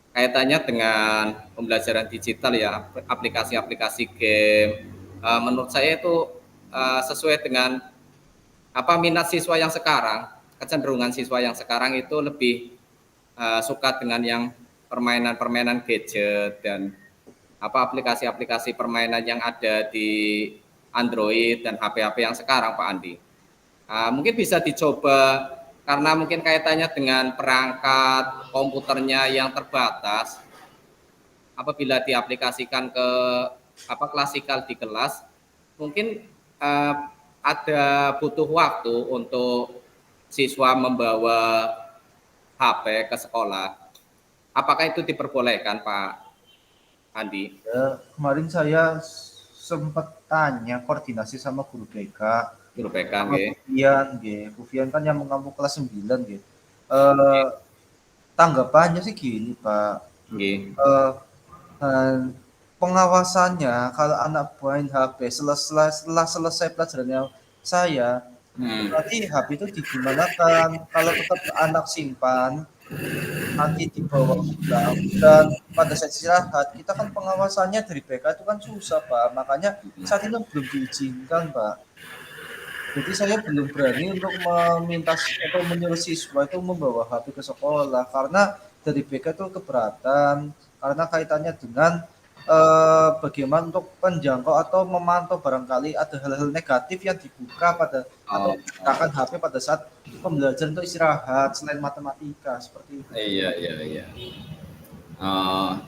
Kaitannya dengan pembelajaran digital ya, aplikasi-aplikasi game. Menurut saya itu sesuai dengan minat siswa yang sekarang. Kecenderungan siswa yang sekarang itu lebih suka dengan yang permainan-permainan gadget dan aplikasi-aplikasi permainan yang ada di Android dan HP-HP yang sekarang, Pak Andi. Mungkin bisa dicoba karena mungkin kaitannya dengan perangkat komputernya yang terbatas. Apabila diaplikasikan ke klasikal di kelas, mungkin ada butuh waktu untuk siswa membawa HP ke sekolah. Apakah itu diperbolehkan, Pak Andi? Ya, kemarin saya sempat tanya koordinasi sama guru BK, Guru BK, sama nggih. Bu Fian kan yang mengampu kelas 9 gitu. Tanggapannya sih gini Pak, Nggih. Pengawasannya kalau anak main HP setelah selesai pelajarannya saya, berarti HP itu digunakan. Kalau tetap anak simpan, nanti dibawa pulang dan pada saat istirahat kita kan pengawasannya dari BK itu kan susah Pak, makanya saat ini belum diizinkan Pak. Jadi saya belum berani untuk meminta atau menyuruh siswa itu membawa HP ke sekolah karena dari BK itu keberatan karena kaitannya dengan bagaimana untuk penjangkau atau memantau barangkali ada hal-hal negatif yang dibuka pada atau digunakan HP pada saat pembelajaran untuk istirahat selain matematika seperti itu. Iya.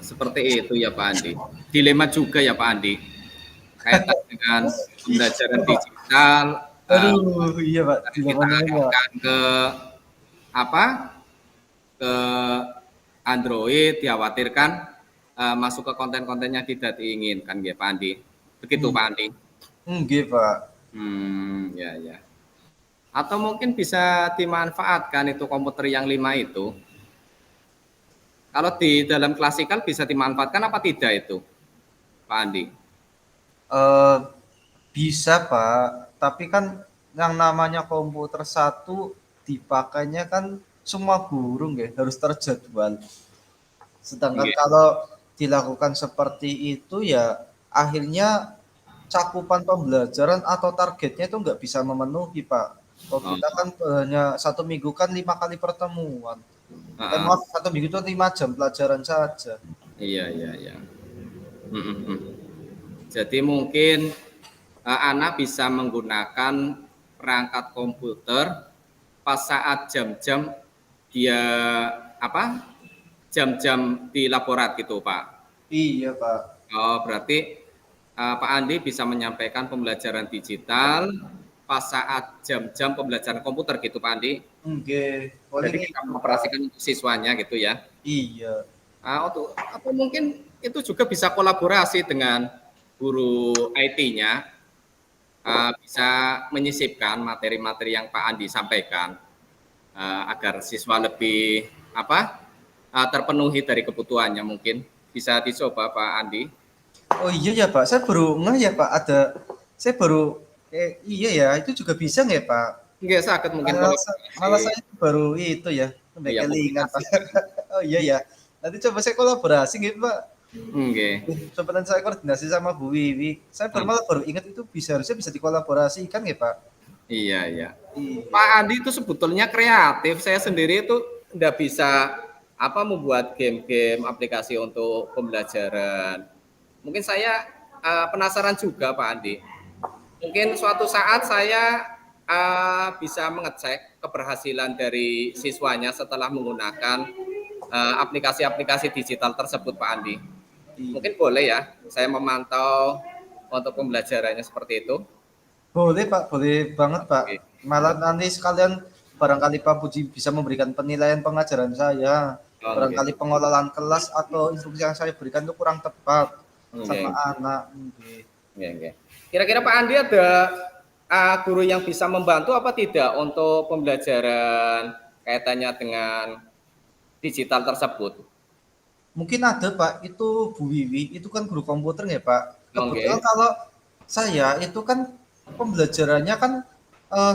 Seperti itu ya Pak Andi. Dilema juga ya Pak Andi. Kaitan dengan pembelajaran digital. Aduh, iya Pak. Kita alihkan ke ke Android, dikhawatirkan masuk ke konten-konten yang tidak diinginkan, ya Pak Andi. Begitu Pak Andi. Nggih Pak. Ya. Atau mungkin bisa dimanfaatkan itu komputer yang 5 itu. Kalau di dalam klasikal bisa dimanfaatkan apa tidak itu, Pak Andi? Bisa Pak, tapi kan yang namanya komputer satu dipakainya kan semua guru nggih, harus terjadwal. Sedangkan kalau dilakukan seperti itu ya akhirnya cakupan pembelajaran atau targetnya itu nggak bisa memenuhi Pak. Kalau kita kan hanya 1 minggu kan 5 kali pertemuan. Maaf, 1 minggu itu 5 jam pelajaran saja. Iya. Jadi mungkin anak bisa menggunakan perangkat komputer pas saat jam-jam dia jam-jam di laborat gitu Pak. Iya Pak. Oh berarti Pak Andi bisa menyampaikan pembelajaran digital pas saat jam-jam pembelajaran komputer gitu Pak Andi. Oke. Jadi kita mengoperasikan untuk siswanya gitu ya. Iya. Atau mungkin itu juga bisa kolaborasi dengan guru IT-nya, bisa menyisipkan materi-materi yang Pak Andi sampaikan agar siswa lebih terpenuhi dari kebutuhannya mungkin. Bisa dicoba Pak Andi. Oh iya ya Pak, saya baru ngeh ya Pak saya baru iya ya itu juga bisa nggak Pak? Nggak sakit mungkin malah saya baru itu ya kelingan Pak. Oh iya ya, nanti coba saya kolaborasi gitu Pak. Coba nanti saya koordinasi sama Bu Wiwi. Saya baru ingat itu harusnya bisa dikolaborasikan ya Pak. Iya. Pak Andi itu sebetulnya kreatif. Saya sendiri itu nggak bisa membuat game-game aplikasi untuk pembelajaran. Mungkin saya penasaran juga Pak Andi. Mungkin suatu saat saya bisa mengecek keberhasilan dari siswanya setelah menggunakan aplikasi-aplikasi digital tersebut Pak Andi. Mungkin boleh ya saya memantau untuk pembelajarannya seperti itu. Boleh Pak, boleh banget Pak. Malah nanti sekalian barangkali Pak Puji bisa memberikan penilaian pengajaran saya. Barangkali pengelolaan kelas atau instruksi yang saya berikan itu kurang tepat sama anak. Kira-kira Pak Andi ada guru yang bisa membantu apa tidak untuk pembelajaran kaitannya dengan digital tersebut? Mungkin ada Pak, itu Bu Wiwi, itu kan guru komputer ya Pak. Kebetulan kalau saya itu kan pembelajarannya kan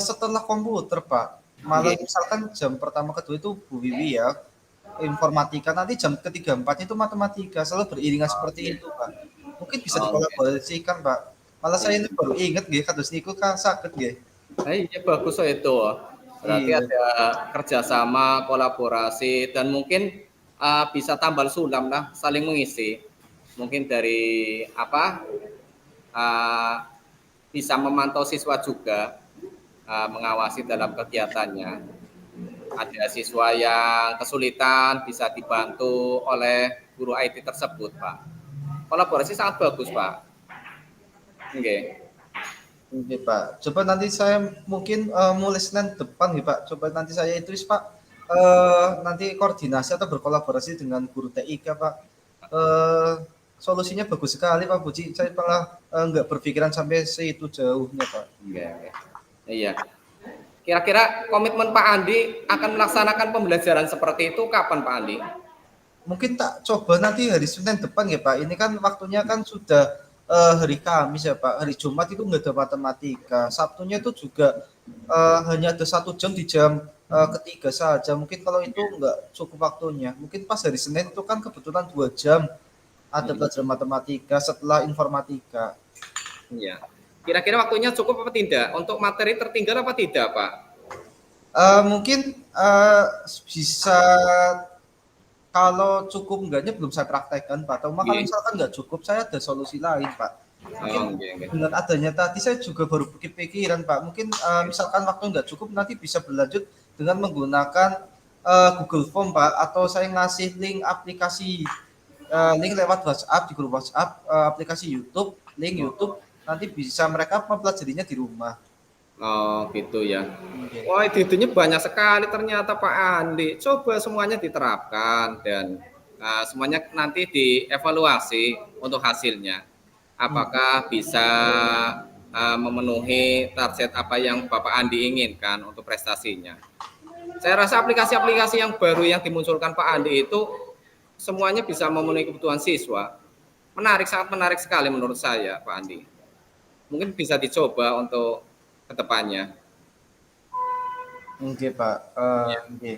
setelah komputer Pak. Malah misalkan jam pertama kedua itu Bu Wiwi ya, informatika, nanti jam ketiga empatnya itu matematika, selalu beriringan seperti itu Pak. Mungkin bisa dikolaborasikan Pak. Malah saya ini baru ingat nggih kados niku kan sakit nggih. Iya bagus itu. Berarti ada kerjasama, kolaborasi dan mungkin bisa tambal sulam lah, saling mengisi. Mungkin dari bisa memantau siswa juga, mengawasi dalam kegiatannya. Ada siswa yang kesulitan bisa dibantu oleh guru IT tersebut, Pak. Kolaborasi sangat bagus, Pak. Oke. Oke Pak, coba nanti saya mungkin mulai Senin depan nih Pak, coba nanti saya itu Pak, nanti koordinasi atau berkolaborasi dengan guru TIK Pak. Eh, Solusinya bagus sekali Pak Puji, saya malah nggak berpikiran sampai segitu jauhnya Pak. Oke. Iya. Kira-kira komitmen Pak Andi akan melaksanakan pembelajaran seperti itu kapan Pak Andi? Mungkin tak coba nanti hari Senin depan ya Pak, ini kan waktunya kan sudah hari Kamis ya Pak, hari Jumat itu nggak ada matematika, Sabtunya itu juga hanya ada 1 jam di jam ketiga saja, mungkin kalau itu nggak cukup waktunya, mungkin pas hari Senin itu kan kebetulan 2 jam ada belajar matematika setelah informatika. Iya. Kira-kira waktunya cukup apa tidak? Untuk materi tertinggal apa tidak, Pak? Mungkin bisa, kalau cukup enggaknya belum saya praktekkan Pak, atau kalau misalkan nggak cukup saya ada solusi lain Pak. Mungkin dengan adanya tadi saya juga baru kepikiran Pak, mungkin misalkan waktu nggak cukup nanti bisa berlanjut dengan menggunakan Google Form Pak, atau saya ngasih link aplikasi, link lewat WhatsApp di grup WhatsApp, aplikasi YouTube, link YouTube, nanti bisa mereka mempelajarinya di rumah. Oh, gitu ya. Oke. Wah, ide-idenya banyak sekali ternyata Pak Andi. Coba semuanya diterapkan dan semuanya nanti dievaluasi untuk hasilnya. Apakah bisa memenuhi target apa yang Bapak Andi inginkan untuk prestasinya. Saya rasa aplikasi-aplikasi yang baru yang dimunculkan Pak Andi itu semuanya bisa memenuhi kebutuhan siswa. Menarik, sangat menarik sekali menurut saya, Pak Andi. Mungkin bisa dicoba untuk kedepannya. Oke Pak, oke.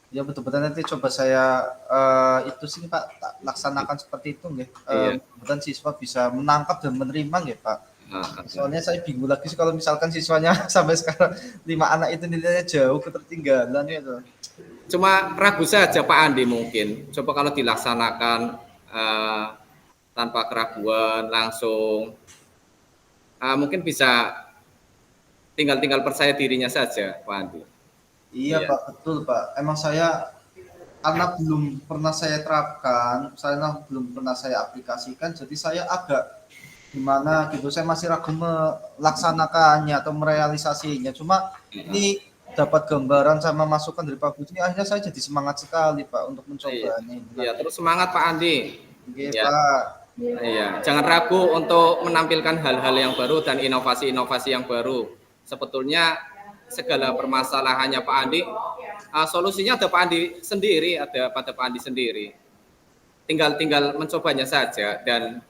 Ya betul-betul nanti coba saya itu sih Pak, tak laksanakan seperti itu nggih. Kemudian siswa bisa menangkap dan menerima nggih Pak. Soalnya saya bingung lagi sih kalau misalkan siswanya sampai sekarang 5 anak itu nilainya jauh ketertinggalan gitu. Cuma ragu saja Pak Andi mungkin. Coba kalau dilaksanakan tanpa keraguan langsung, mungkin bisa tinggal percaya dirinya saja Pak Andi. Iya Pak, betul Pak. Emang saya karena belum pernah saya terapkan, saya belum pernah saya aplikasikan, jadi saya agak gimana gitu, saya masih ragu melaksanakannya atau merealisasinya. Cuma ini dapat gambaran sama masukan dari Pak Budi, akhirnya saya jadi semangat sekali Pak untuk mencoba ini. Iya, terus semangat Pak Andi. Oke Pak. Iya, jangan ragu untuk menampilkan hal-hal yang baru dan inovasi-inovasi yang baru. Sebetulnya segala permasalahannya Pak Andi, solusinya ada Pak Andi sendiri, ada pada Pak Andi sendiri. Tinggal mencobanya saja dan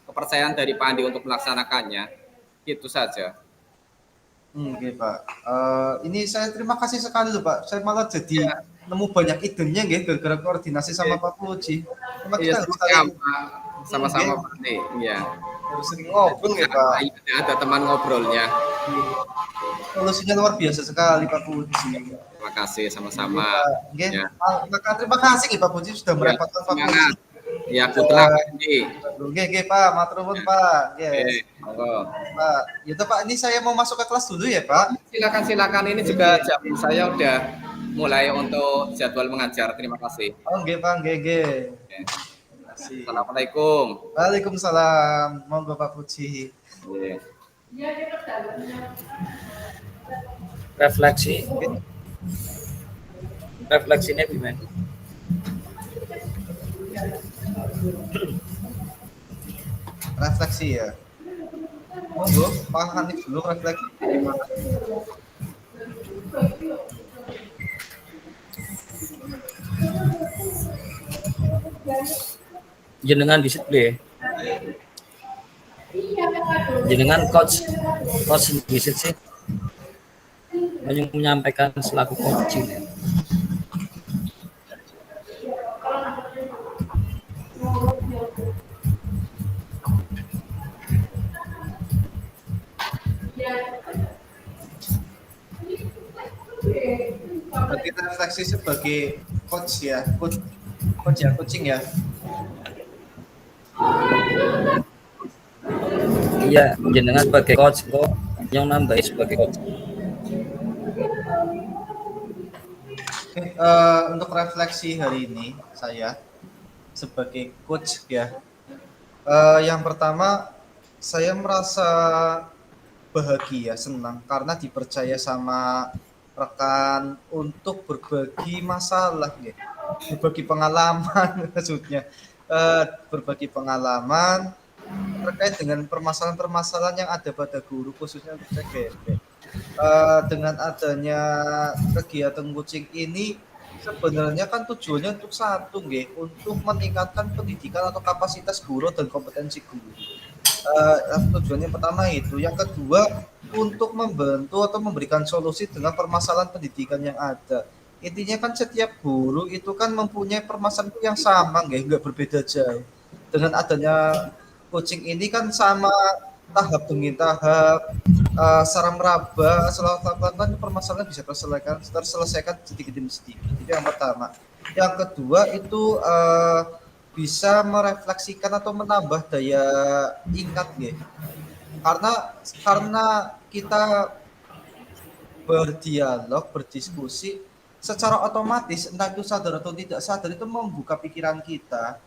kepercayaan dari Pak Andi untuk melaksanakannya, itu saja. Oke Pak. Ini saya terima kasih sekali loh Pak. Saya malah jadi nemu banyak idenya nggih gara-gara koordinasi sama Pak Puji. Iya, sama-sama Pak Andi. Iya. Harus sering ngobrol ya Pak. Ada teman ngobrolnya. Solusinya luar biasa sekali Pak Puji. Terima kasih sama-sama. Terima kasih Pak Puji sudah merepotkan Pak Puji. Ya, putra Pak Andi. Oke Pak, matur nuwun Pak. Pak, itu Pak, ini saya mau masuk ke kelas dulu ya Pak. Silakan. Ini juga jam saya udah mulai untuk jadwal mengajar. Terima kasih. Oke Pak, oke. Assalamualaikum. Waalaikumsalam. Monggo Pak Puji. Refleksinya gimana? Refleksi ya. Monggo Pak Hanif dulu refleksi. Jenengan disiplin. Jenengan coach visit sih menyampaikan selaku coaching. Berarti refleksi sebagai coach ya, coaching ya. Iya, jenengan sebagai coach kok yang nambah sebagai coach. Untuk refleksi hari ini saya sebagai coach ya. Yang pertama Saya merasa bahagia, senang karena dipercaya sama rekan untuk berbagi masalah, ya. Berbagi pengalaman maksudnya. Berbagi pengalaman terkait dengan permasalahan-permasalahan yang ada pada guru khususnya untuk CGMP. Dengan adanya kegiatan coaching ini sebenarnya kan tujuannya untuk satu, nggih, untuk meningkatkan pendidikan atau kapasitas guru dan kompetensi guru. Tujuannya pertama itu, yang kedua untuk membantu atau memberikan solusi dengan permasalahan pendidikan yang ada. Intinya kan setiap guru itu kan mempunyai permasalahan yang sama, nggak berbeda jauh. Dengan adanya coaching ini kan sama tahap demi tahap, secara meraba, setelah tahapan permasalahan bisa terselesaikan sedikit demi sedikit. Itu yang pertama. Yang kedua itu bisa merefleksikan atau menambah daya ingat, ya. Karena kita berdialog, berdiskusi secara otomatis, entah itu sadar atau tidak sadar, itu membuka pikiran kita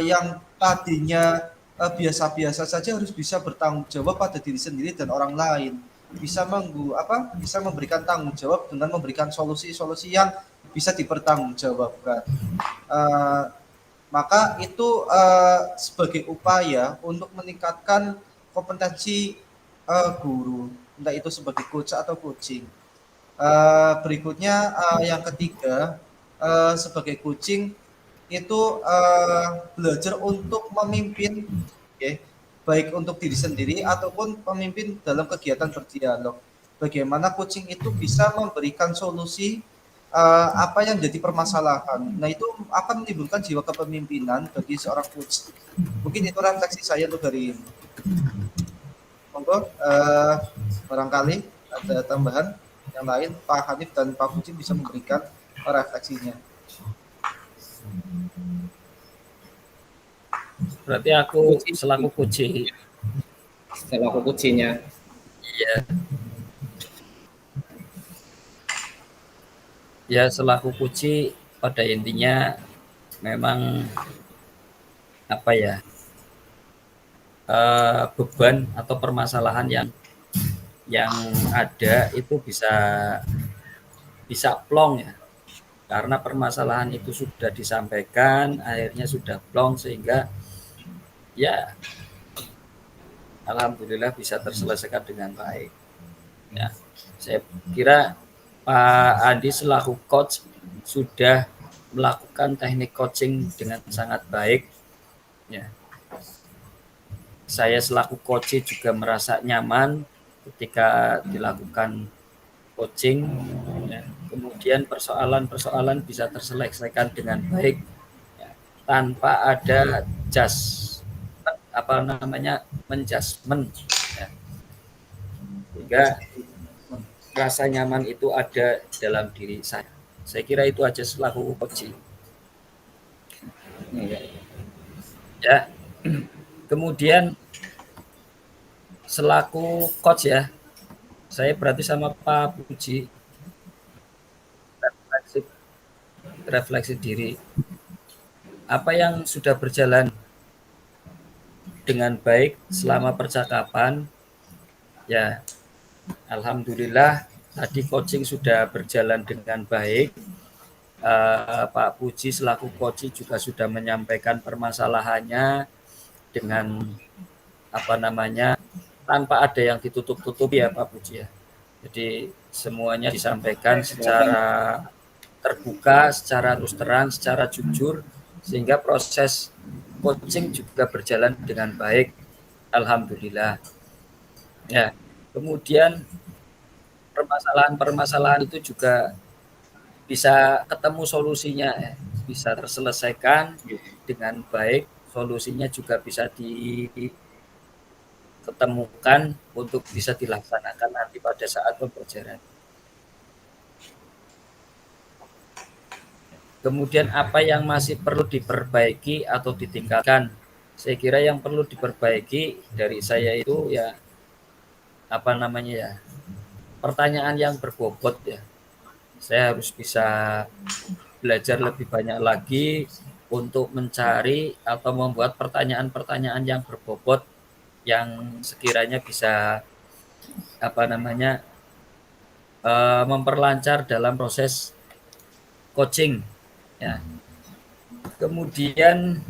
yang tadinya biasa-biasa saja harus bisa bertanggung jawab pada diri sendiri dan orang lain. Bisa bisa memberikan tanggung jawab dengan memberikan solusi-solusi yang bisa dipertanggungjawabkan. Uh, Maka itu sebagai upaya untuk meningkatkan kompetensi guru, entah itu sebagai coach atau coaching. Berikutnya yang ketiga, sebagai coaching itu belajar untuk memimpin, okay, baik untuk diri sendiri ataupun pemimpin dalam kegiatan berdialog. Bagaimana coaching itu bisa memberikan solusi apa yang jadi permasalahan. Nah, itu akan menimbulkan jiwa kepemimpinan bagi seorang coach. Mungkin itu refleksi saya untuk hari ini. Monggo, barangkali ada tambahan yang lain, Pak Hanif dan Pak Puji bisa memberikan refleksinya. Berarti aku selaku coach. Selaku coachnya. Iya. Ya, selaku coach pada intinya memang apa ya, beban atau permasalahan yang ada itu bisa plong, ya, karena permasalahan itu sudah disampaikan, akhirnya sudah plong, sehingga ya alhamdulillah bisa terselesaikan dengan baik. Ya, saya kira Pak Andi selaku coach sudah melakukan teknik coaching dengan sangat baik. Ya. Saya selaku coach juga merasa nyaman ketika dilakukan coaching. Ya. Kemudian persoalan-persoalan bisa terselesaikan dengan baik, ya, tanpa ada menjudgment, ya. Sehingga rasa nyaman itu ada dalam diri saya. Saya kira itu aja selaku coach. Ya. Kemudian selaku coach, ya, saya berarti sama Pak Puji refleksi diri. Apa yang sudah berjalan dengan baik selama percakapan, ya, alhamdulillah tadi coaching sudah berjalan dengan baik. Pak Puji selaku coach juga sudah menyampaikan permasalahannya dengan tanpa ada yang ditutup-tutupi, ya Pak Puji, ya. Jadi semuanya disampaikan secara terbuka, secara terus terang, secara jujur, sehingga proses coaching juga berjalan dengan baik, alhamdulillah. Ya, kemudian permasalahan-permasalahan itu juga bisa ketemu solusinya, ya, bisa terselesaikan dengan baik, solusinya juga bisa diketemukan untuk bisa dilaksanakan nanti pada saat pembelajaran. Kemudian apa yang masih perlu diperbaiki atau ditingkatkan? Saya kira yang perlu diperbaiki dari saya itu ya pertanyaan yang berbobot, ya. Saya harus bisa belajar lebih banyak lagi untuk mencari atau membuat pertanyaan-pertanyaan yang berbobot yang sekiranya bisa memperlancar dalam proses coaching ya. Kemudian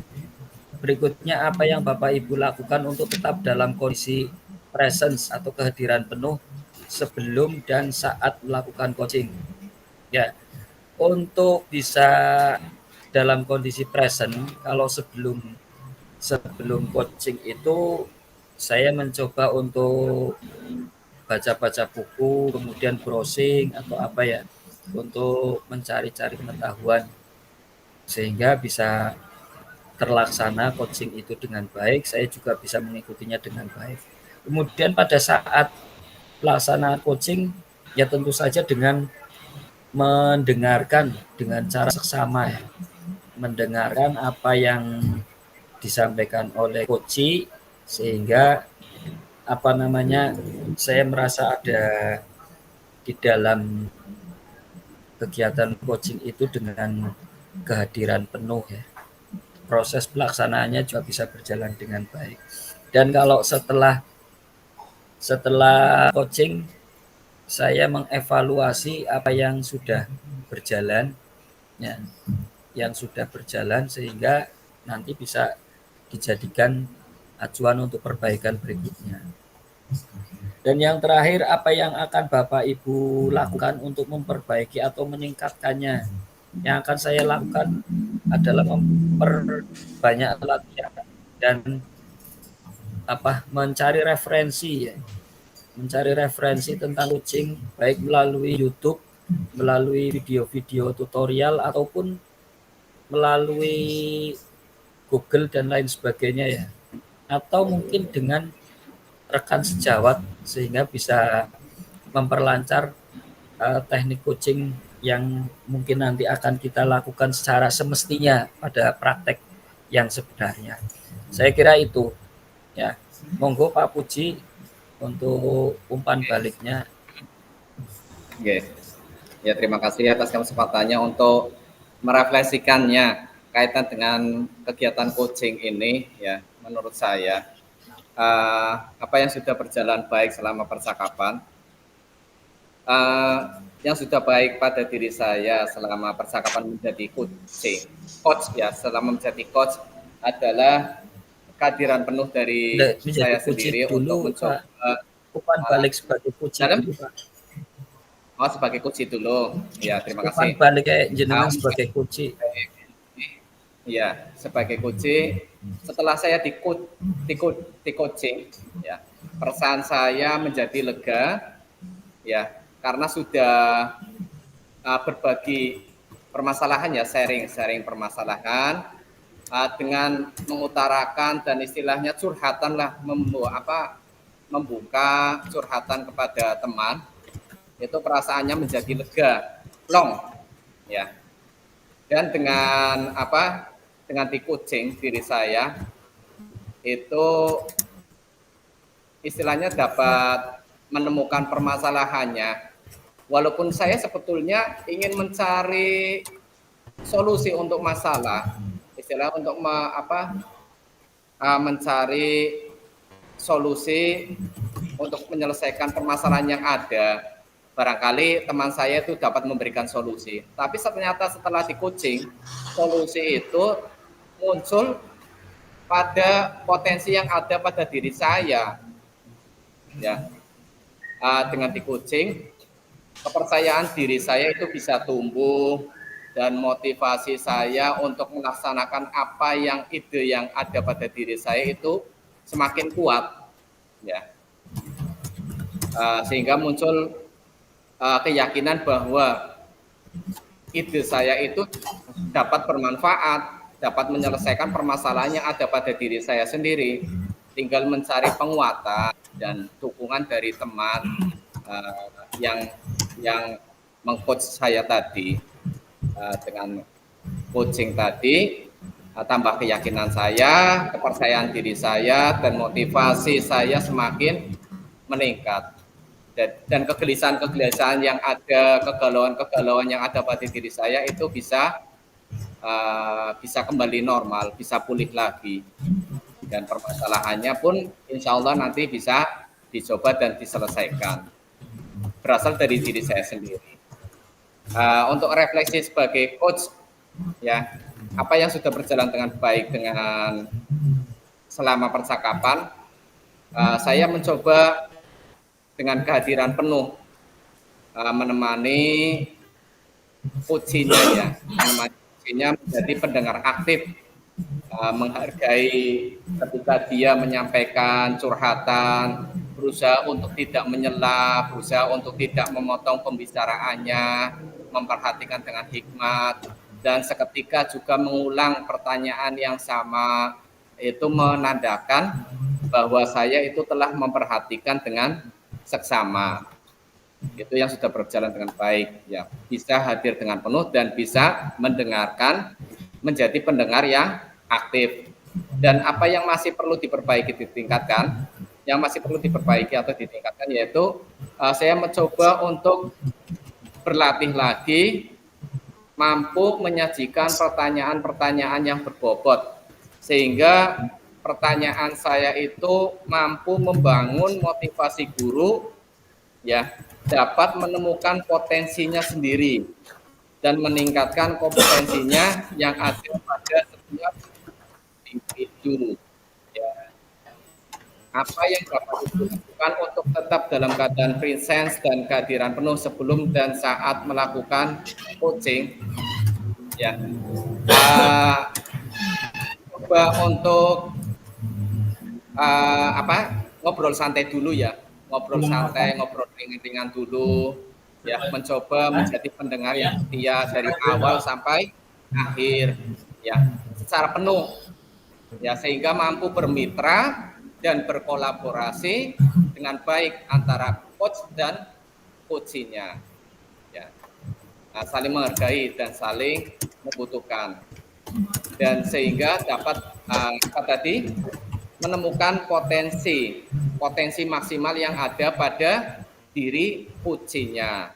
berikutnya apa yang Bapak Ibu lakukan untuk tetap dalam kondisi presence atau kehadiran penuh sebelum dan saat melakukan coaching. Ya, untuk bisa dalam kondisi present, kalau sebelum coaching itu saya mencoba untuk baca-baca buku, kemudian browsing atau apa ya, untuk mencari-cari pengetahuan sehingga bisa terlaksana coaching itu dengan baik, saya juga bisa mengikutinya dengan baik. Kemudian pada saat pelaksanaan coaching, ya tentu saja dengan mendengarkan dengan cara seksama ya. Mendengarkan apa yang disampaikan oleh coach sehingga saya merasa ada di dalam kegiatan coaching itu dengan kehadiran penuh ya. Proses pelaksanaannya juga bisa berjalan dengan baik. Dan kalau setelah coaching, saya mengevaluasi apa yang sudah berjalan, ya, sehingga nanti bisa dijadikan acuan untuk perbaikan berikutnya. Dan yang terakhir, apa yang akan Bapak Ibu lakukan untuk memperbaiki atau meningkatkannya? Yang akan saya lakukan adalah memperbanyak latihan dan mencari referensi ya. Mencari referensi tentang coaching baik melalui YouTube, melalui video-video tutorial ataupun melalui Google dan lain sebagainya ya. Atau mungkin dengan rekan sejawat sehingga bisa memperlancar teknik coaching yang mungkin nanti akan kita lakukan secara semestinya pada praktek yang sebenarnya. Saya kira itu ya. Monggo Pak Puji untuk umpan baliknya. Oke. Ya, terima kasih atas kesempatannya untuk merefleksikannya kaitan dengan kegiatan coaching ini ya. Menurut saya apa yang sudah berjalan baik selama percakapan, yang sudah baik pada diri saya selama percakapan menjadi coach ya, selama menjadi coach adalah kehadiran penuh dari saya sendiri dulu, untuk mencoba umpan balik sebagai coach dulu Pak. Oh, sebagai coach dulu. Ya, terima kasih. Umpan balik kayak jenengan sebagai coach. Ya, sebagai coach, setelah saya di coaching, ya, perasaan saya menjadi lega, ya, karena sudah berbagi permasalahan ya, sharing permasalahan dengan mengutarakan dan istilahnya curhatan lah, membuka curhatan kepada teman, itu perasaannya menjadi lega, plong, ya. Dan dengan di coaching diri saya itu istilahnya dapat menemukan permasalahannya. Walaupun saya sebetulnya ingin mencari solusi untuk masalah, istilah untuk mencari solusi untuk menyelesaikan permasalahan yang ada. Barangkali teman saya itu dapat memberikan solusi. Tapi ternyata setelah di coaching, solusi itu muncul pada potensi yang ada pada diri saya. Ya, dengan di coaching, kepercayaan diri saya itu bisa tumbuh dan motivasi saya untuk melaksanakan apa yang ide yang ada pada diri saya itu semakin kuat. Ya, sehingga muncul keyakinan bahwa ide saya itu dapat bermanfaat, dapat menyelesaikan permasalahan yang ada pada diri saya sendiri. Tinggal mencari penguatan dan dukungan dari teman yang meng-coach saya tadi. Dengan coaching tadi, tambah keyakinan saya, kepercayaan diri saya, dan motivasi saya semakin meningkat. Dan kegelisahan yang ada, kegalauan yang ada pada diri saya itu bisa kembali normal, bisa pulih lagi. dan permasalahannya pun insya Allah nanti bisa dicoba dan diselesaikan. Berasal dari diri saya sendiri. Untuk refleksi sebagai coach, ya, apa yang sudah berjalan dengan baik dengan selama percakapan, saya mencoba dengan kehadiran penuh menemani coachnya, ya, menemani coachnya menjadi pendengar aktif, menghargai ketika dia menyampaikan curhatan, berusaha untuk tidak menyela, berusaha untuk tidak memotong pembicaraannya, memperhatikan dengan hikmat, dan seketika juga mengulang pertanyaan yang sama. Itu menandakan bahwa saya itu telah memperhatikan dengan seksama. Itu yang sudah berjalan dengan baik, ya, bisa hadir dengan penuh dan bisa mendengarkan, menjadi pendengar yang aktif. Dan apa yang masih perlu diperbaiki, ditingkatkan, yang masih perlu diperbaiki atau ditingkatkan, yaitu saya mencoba untuk berlatih lagi, mampu menyajikan pertanyaan-pertanyaan yang berbobot, sehingga pertanyaan saya itu mampu membangun motivasi guru, ya, dapat menemukan potensinya sendiri dan meningkatkan kompetensinya yang ada pada setiap individu. Ya. Apa yang dapat dilakukan untuk tetap dalam keadaan presence dan kehadiran penuh sebelum dan saat melakukan coaching, ya. Coba untuk ngobrol santai dulu, ya, ngobrol santai, ngobrol ringan-ringan dulu, ya, mencoba menjadi pendengar yang setia dari awal sampai akhir, ya, secara penuh, ya, sehingga mampu bermitra dan berkolaborasi dengan baik antara coach dan coachnya, ya. Saling menghargai dan saling membutuhkan, dan sehingga dapat tadi menemukan potensi maksimal yang ada pada diri coachnya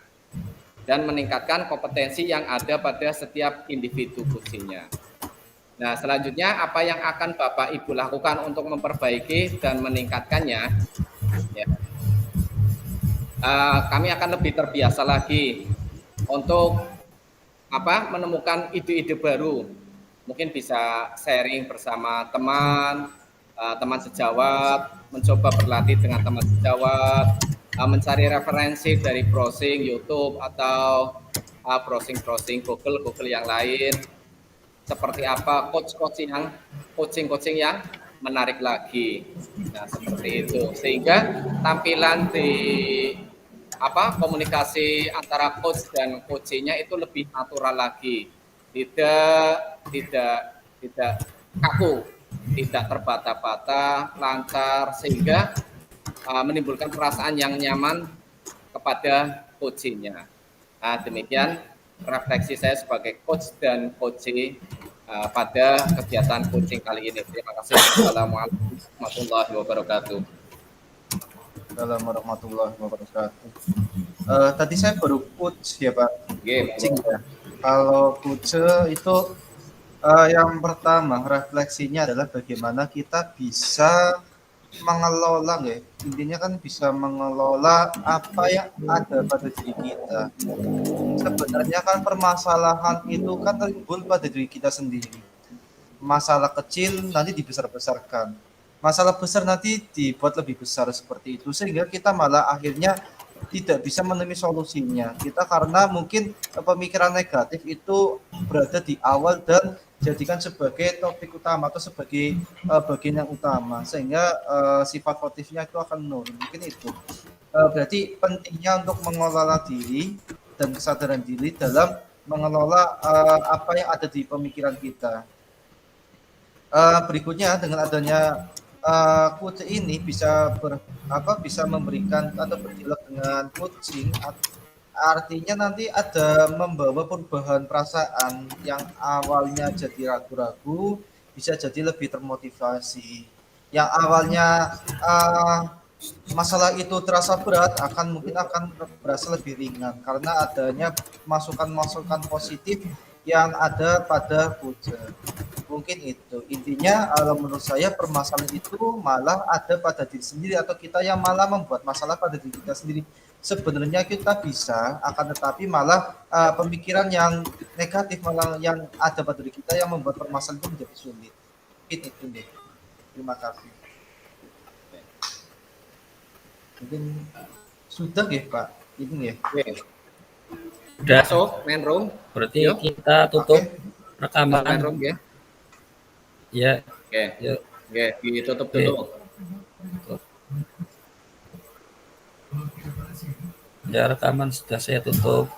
dan meningkatkan kompetensi yang ada pada setiap individu coachnya. Nah, selanjutnya apa yang akan Bapak Ibu lakukan untuk memperbaiki dan meningkatkannya? Ya. Kami akan lebih terbiasa lagi untuk menemukan ide-ide baru. Mungkin bisa sharing bersama teman sejawat, mencoba berlatih dengan teman sejawat, mencari referensi dari browsing YouTube atau browsing Google yang lain. Seperti apa coaching yang menarik lagi. Nah, seperti itu. Sehingga tampilan di komunikasi antara coach dan coachnya itu lebih natural lagi, tidak kaku, tidak terbata-bata, lancar, sehingga menimbulkan perasaan yang nyaman kepada coachnya. Nah, demikian refleksi saya sebagai coach dan coachee pada kegiatan coaching kali ini. Terima kasih. Assalamualaikum warahmatullahi wabarakatuh. Assalamualaikum warahmatullahi wabarakatuh. Tadi saya baru coach, ya Pak. Coaching, ya. Kalau coach itu yang pertama refleksinya adalah bagaimana kita bisa mengelola, ya. Intinya kan bisa mengelola apa yang ada pada diri kita. Sebenarnya kan permasalahan itu kan timbul pada diri kita sendiri. Masalah kecil nanti dibesar-besarkan. Masalah besar nanti dibuat lebih besar seperti itu, sehingga kita malah akhirnya tidak bisa menemui solusinya. Kita karena mungkin pemikiran negatif itu berada di awal dan jadikan sebagai topik utama atau sebagai bagian yang utama, sehingga sifat positifnya itu akan menurun. Mungkin itu berarti pentingnya untuk mengelola diri dan kesadaran diri dalam mengelola apa yang ada di pemikiran kita. Berikutnya, dengan adanya coach ini bisa memberikan atau berdialog dengan coaching, artinya nanti ada membawa perubahan perasaan yang awalnya jadi ragu-ragu bisa jadi lebih termotivasi. Yang awalnya masalah itu terasa berat mungkin akan berasa lebih ringan karena adanya masukan-masukan positif yang ada pada puja. Mungkin itu. Intinya menurut saya permasalahan itu malah ada pada diri sendiri atau kita yang malah membuat masalah pada diri kita sendiri. Sebenarnya kita bisa, akan tetapi malah pemikiran yang negatif malah yang ada pada diri kita yang membuat permasalahan itu menjadi sulit. Mungkin itu deh. Terima kasih. Mungkin sudah ya Pak. Ini ya. Oke. Udah, Masuk main room. berarti Yuk. kita tutup Oke. Masuk main rekaman. room ya. Ya, Oke. yuk. Oke, ditutup Oke. dulu. Ya, rekaman sudah saya tutup.